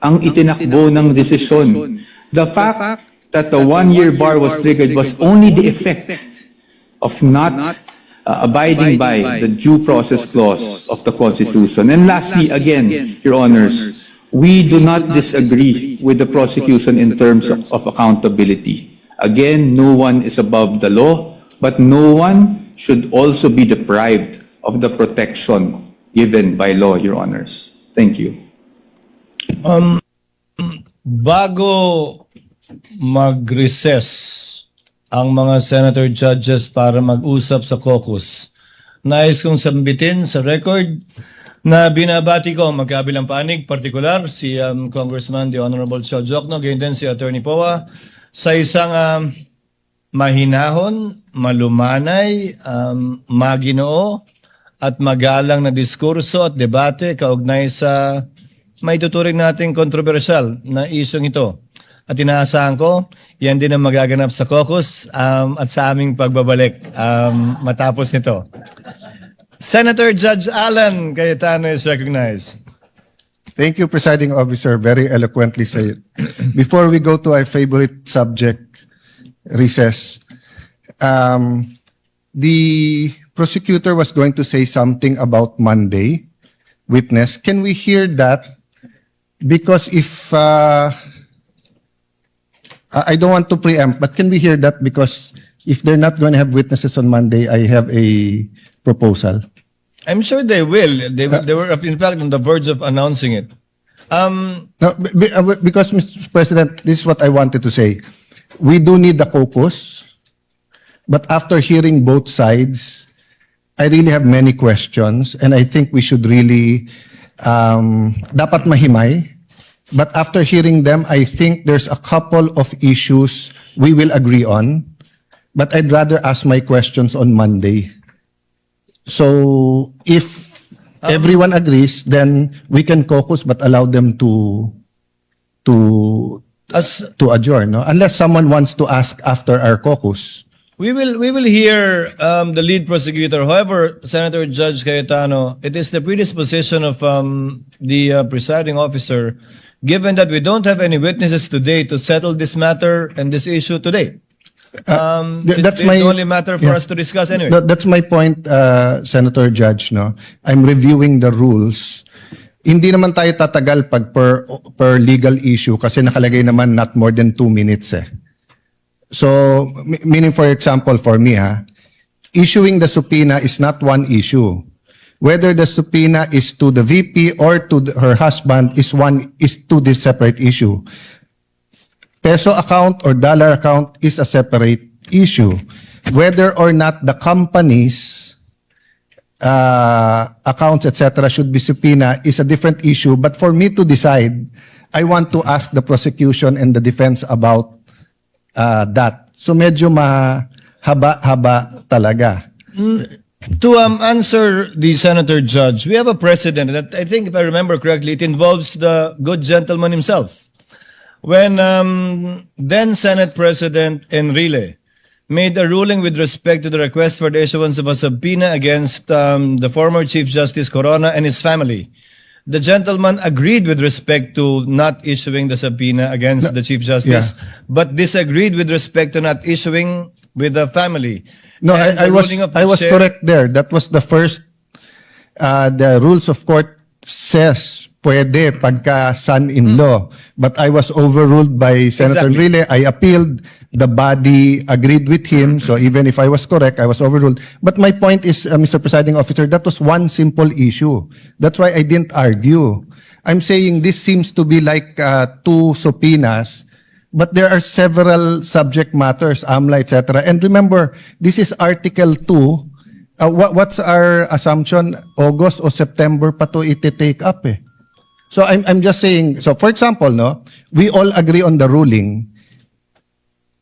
ang itinakbo ng desisyon. The fact that the one-year bar was triggered was only the effect of not abiding by the due process clause of the Constitution. And lastly, again, Your Honors, we do not disagree with the prosecution in terms of accountability. Again, no one is above the law, but no one should also be deprived of the protection given by law, Your Honors. Thank you. Bago mag-recess ang mga senator judges para mag-usap sa caucus, nais kong sambitin sa record na binabati ko ang magkabilang panig, partikular si Congressman the Honorable Chel Jokno, gayon din si Attorney Poa, sa isang mahinahon, malumanay, maginoo at magalang na diskurso at debate kaugnay sa may tuturing nating kontrobersyal na isyong ito. At inaasahan ko, yan din ang magaganap sa caucus at sa aming pagbabalik matapos nito. Senator Judge Alan Cayetano is recognized. Thank you, Presiding Officer. Very eloquently said. Before we go to our favorite subject, recess, the prosecutor was going to say something about Monday witness. Can we hear that? Because if, I don't want to preempt, but can we hear that? Because if they're not going to have witnesses on Monday, I have a proposal. I'm sure they will. They were, in fact, on the verge of announcing it. No, because, Mr. President, this is what I wanted to say. We do need the caucus, but after hearing both sides, I really have many questions, and I think we should really, dapat mahimay. But after hearing them, I think there's a couple of issues we will agree on, but I'd rather ask my questions on Monday. So if everyone agrees, then we can caucus but allow them to adjourn, no? Unless someone wants to ask after our caucus. We will hear the lead prosecutor. However, Senator Judge Cayetano, it is the predisposition of the presiding officer, given that we don't have any witnesses today to settle this matter and this issue today. That's the only matter for us to discuss anyway. That's my point, Senator Judge. No, I'm reviewing the rules. Hindi naman tayo tatagal pag per legal issue kasi nakalagay naman not more than 2 minutes eh. So, meaning for example, for me, issuing the subpoena is not one issue. Whether the subpoena is to the VP or to her husband is two separate issue. peso account or dollar account is a separate issue. Whether or not the companies accounts, etc., should be subpoena is a different issue. But for me to decide, I want to ask the prosecution and the defense about that. So medyo mahaba-haba talaga. To answer the Senator Judge, we have a precedent that I think, if I remember correctly, it involves the good gentleman himself. When then Senate President Enrile made a ruling with respect to the request for the issuance of a subpoena against the former Chief Justice Corona and his family, the gentleman agreed with respect to not issuing the subpoena against the Chief Justice, but disagreed with respect to not issuing with the family. No, And I the was ruling of the I was chair- correct there. That was the first. The rules of court says pwede pagka son-in-law, but I was overruled by Senator Exactly. Enrile. I appealed. The body agreed with him. So even if I was correct, I was overruled. But my point is, Mr. Presiding Officer, that was one simple issue. That's why I didn't argue. I'm saying this seems to be like two subpoenas. But there are several subject matters, AMLA, etc. And remember, this is Article 2. What's our assumption? August or September pa to iti-take up eh. So I'm just saying, so for example, no, we all agree on the ruling.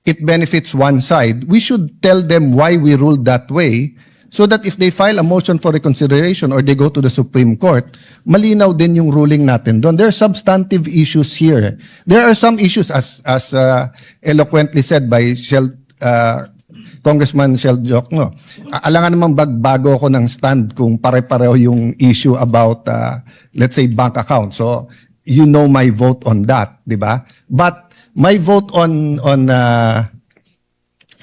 It benefits one side. We should tell them why we ruled that way, so that if they file a motion for reconsideration or they go to the Supreme Court, malinaw din yung ruling natin doon. There are substantive issues here. There are some issues, as eloquently said by Congressman Shel Jokno. Alangan namang bago ako ng stand kung pare-pareho yung issue about, let's say, bank account. So, you know my vote on that, di ba? But my vote on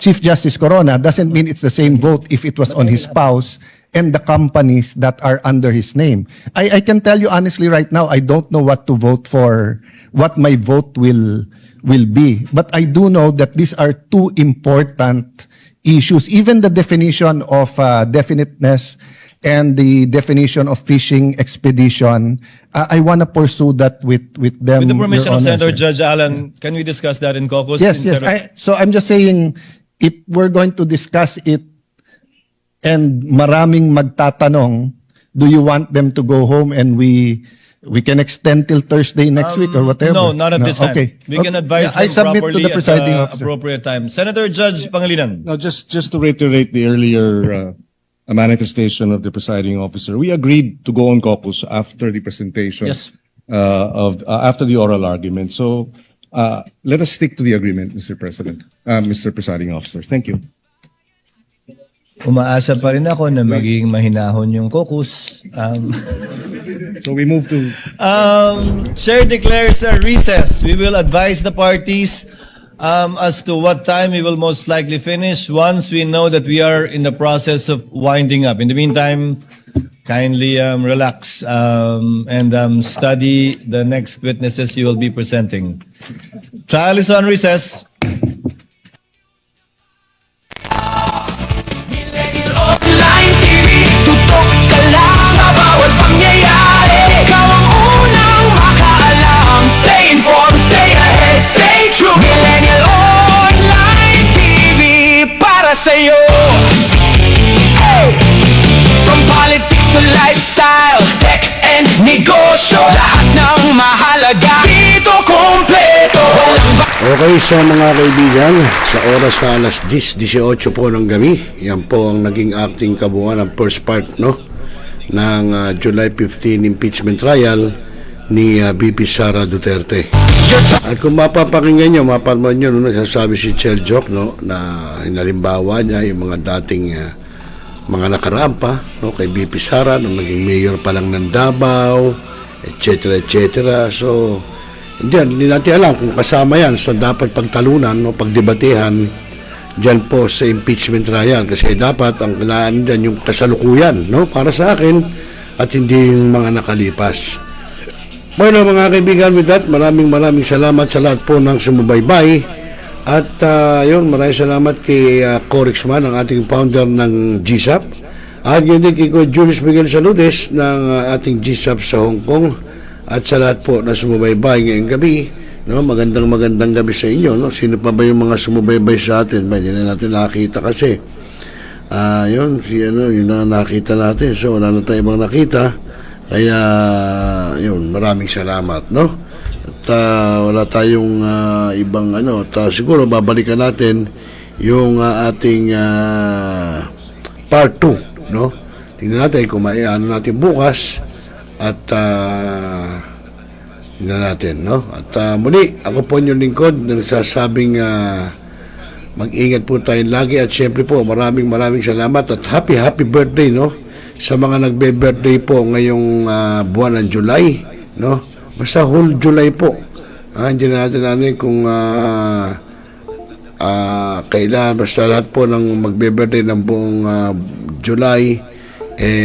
Chief Justice Corona doesn't mean it's the same vote if it was on his spouse and the companies that are under his name. I can tell you honestly right now, I don't know what to vote for, what my vote will be. But I do know that these are two important issues. Even the definition of definiteness and the definition of fishing expedition, I want to pursue that with them. With the permission Your of Honor, Senator sir. Judge Allen, can we discuss that in caucus? Yes, yes. So I'm just saying, if we're going to discuss it and maraming magtatanong, do you want them to go home and we can extend till Thursday next week or whatever? No, not at this time. Okay. We can advise I them submit to properly the presiding at the officer. appropriate time. Senator Judge Pangilinan. Now, just to reiterate the earlier manifestation of the presiding officer, we agreed to go on caucus after the presentation Yes. after the oral argument. So let us stick to the agreement, Mr. President, Mr. Presiding Officer. Thank you. Umaasa pa rin ako na magiging mahinahon yung caucus. So we move to Chair declares a recess. We will advise the parties as to what time we will most likely finish once we know that we are in the process of winding up. In the meantime, kindly relax and study the next witnesses you will be presenting. Trial is on recess. Online TV, tutok ka lang sa bawat pangyayari. Ikaw ang unang makaalam. Stay informed, stay ahead, stay true. Millennial Online TV para sa'yo. Hey! From politics to lifestyle, tech and negosyo, lahat ng mahalaga dito kumpleto. Okay, sa mga kaibigan, sa oras na alas 10:18 po ng gabi, yan po ang naging acting kabuuan ng first part, no, ng July 15 impeachment trial ni VP Sara Duterte. At kung mapapakinggan nyo, mapapanood nyo, no, nagsasabi si Chel Joc, no, na hinalimbawa niya yung mga dating mga nakaraan pa, no, kay VP Sara, nung naging mayor pa lang ng Davao, etc. etc. So, hindi natin alam kung kasama yan sa dapat pagtalunan o pagdebatehan dyan po sa impeachment trial, kasi dapat ang kailangan dyan yung kasalukuyan, no, para sa akin, at hindi yung mga nakalipas. Bueno, mga kaibigan, with that, maraming salamat sa lahat po ng sumubaybay. At yun, maraming salamat kay Corexman, ang ating founder ng GSAP, at yun din kay Julius Miguel Saludes ng ating GSAP sa Hong Kong, at sa lahat po na sumubaybay ngayong gabi No, magandang gabi sa inyo, no. Sino pa ba yung mga sumubaybay sa atin? Hindi na natin nakita kasi. Yun, yun na nakita natin. So, wala na tayong ibang nakita. Kaya, yun, maraming salamat, no? At wala tayong ibang siguro babalikan natin yung ating part 2, no? Tingnan natin kung natin bukas at tingnan natin, no? At muli, ako po yung lingkod na nagsasabing mag-ingat po tayo lagi at syempre po maraming salamat at happy birthday, no? Sa mga nagbe-birthday po ngayong buwan ng July, no? Basta whole July po. Hindi na natin kung kailan, basta lahat po ng magbe-birthday ng buong July,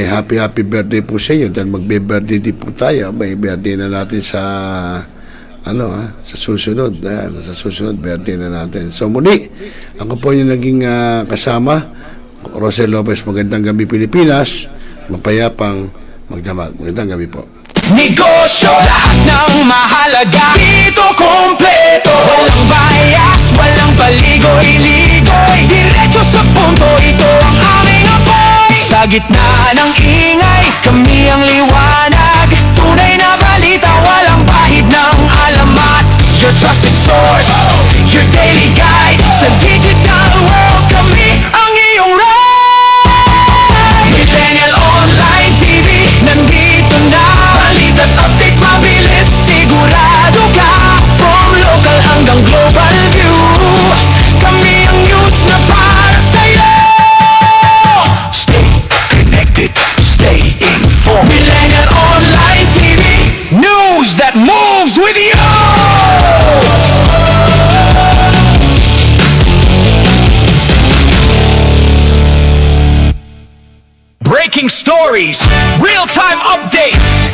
happy birthday po sa inyo dahil magbe-birthday din po tayo. May birthday na natin sa sa susunod. Sa susunod birthday na natin. So muli, ako po yung naging kasama, Rosel Lopez. Magandang gabi Pilipinas, mapayapang magdamag. Magandang gabi po. Negosyo, lahat ng mahalaga dito kompleto. Walang bias, walang paligoy-ligoy, diretso sa punto, ito ang aming apoy. Sa gitna ng ingay, kami ang liwanag. Tunay na balita, walang bahid ng alamat. Your trusted source, your daily guide. Sa digital world, kami ang iyong ride. Millennial Online TV, nandito na. Balita't updates mabilis, sigurado ka. From local hanggang global view, kami ang news na para sa'yo. Stay connected, stay informed. Millennial Online TV, news that moves with you. Breaking stories, real-time updates.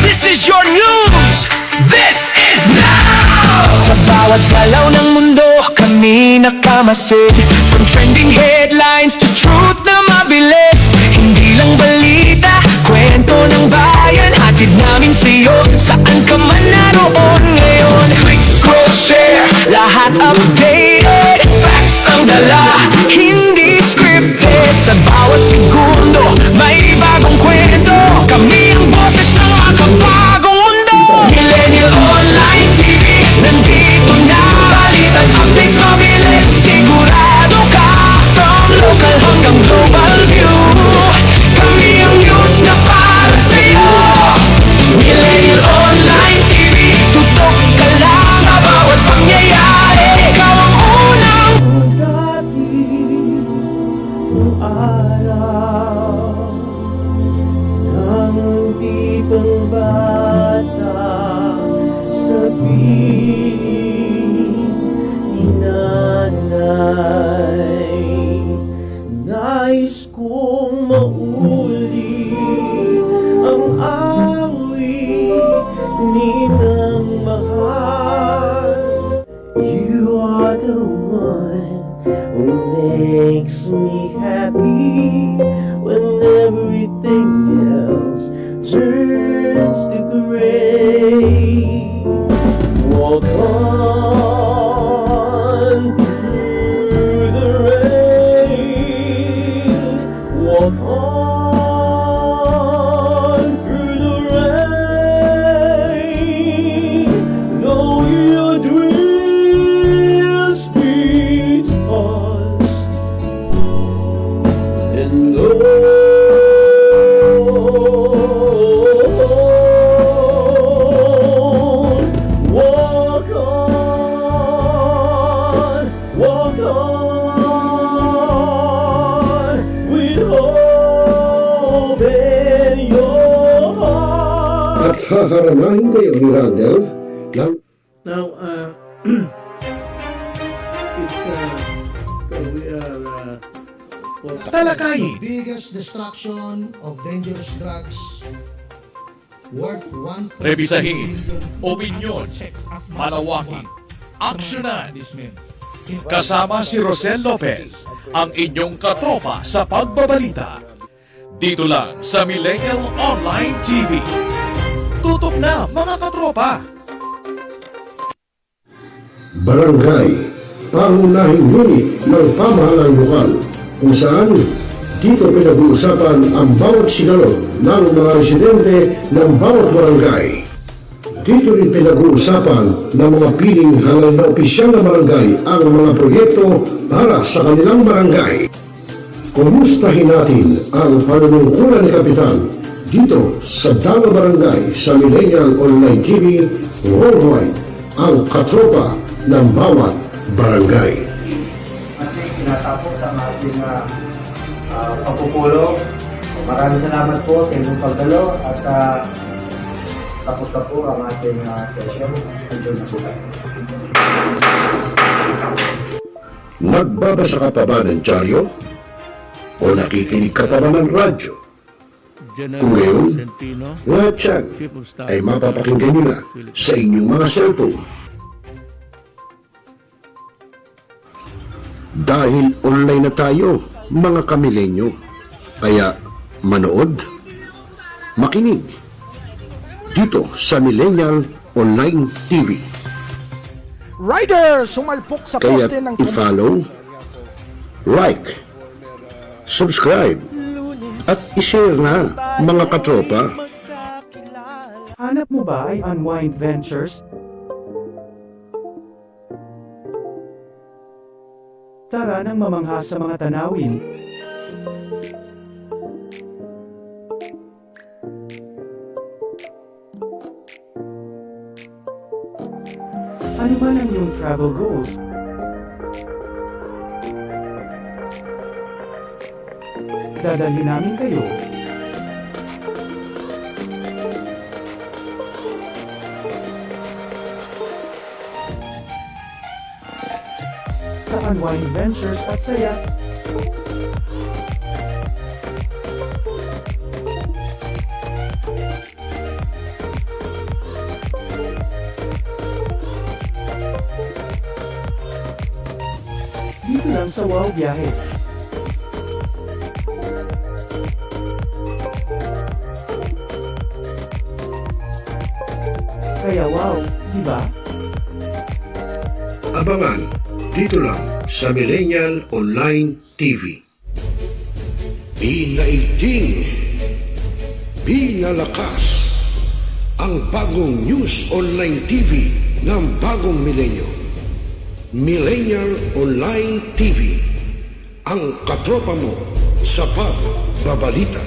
This is your news. This is now. Sa bawat galaw ng mundo, kami nakamasid. From trending headlines to truth na mabilis. Hindi lang balita, kwento ng bayan. Hatid namin sa'yo, saan ka man naroon ngayon. Click, scroll, share, lahat updated. Facts ang dala, hindi scripted. Sa bawat segundo, may bagong kwento. Kami ang boses ng makabagong mundo. Millennial Online TV, nandito na. Balitan, updates, mabilis, sigurado ka. From local hanggang global view, kami ang news na para sa'yo. Millennial Online TV, tutok ka lang sa bawat pangyayari. Ikaw ang unang tipong bata sa piling ni nanay. Nais kong mauli ang awit ninang mahal. You are the one who makes me happy when everything else turns to gray. Walk on through the rain. Walk on through the rain. Though your dreams be tossed and walk on with hope in your heart. At haharanahin kayo ni Randall ng Now, Talakayin. Biggest destruction of dangerous drugs worth 1. Rebisahin. Opinyon. Malawakin. Aksyonan. Kasama si Rosel Lopez, ang inyong katropa sa pagbabalita. Dito lang sa Millennial Online TV. Tutok na mga katropa! Barangay, pangunahing unit ng pamahalang lokal kung saan dito pinag-uusapan ang bawat sigalot ng mga residente ng bawat barangay. Dito rin pinag-uusapan ng mga piling halal na opisyal na barangay ang mga proyekto para sa kanilang barangay. Kumustahin natin ang panunungkulan ni Kapitan dito sa Dama Barangay sa Millennial Online TV Worldwide, ang katropa ng bawat barangay. Ating tinatapos ang ating pagpupulong. Maraming salamat po sa inyong pagdalo at tapos na po ang ating session. Enjoy na po tayo. Nagbabasa ka pa ba ng dyaryo? O nakikinig ka pa ba ng radyo? Kung ngayon, lahat yan ay mapapakinggan nyo na sa inyong mga cellphone. Dahil online na tayo, mga kamilenyo. Kaya manood, makinig dito sa Millennial Online TV. Rider, sumalpok sa Kaya poste ng i-follow, like, subscribe, at i-share na, mga katropa. Hanap mo ba ay Unwind Ventures? Tara nang mamangha sa mga tanawin. Ano man ang iyong travel goals? Dadalhin namin kayo. Sa Unwind Ventures at saya. Dito lang sa Wow Biyahe. Kaya wow, di ba? Abangan dito lang sa Millennial Online TV. Inaigting, pinalakas ang bagong news online TV ng bagong milenyo. Millennial Online TV, ang katropa mo sa pagbabalita.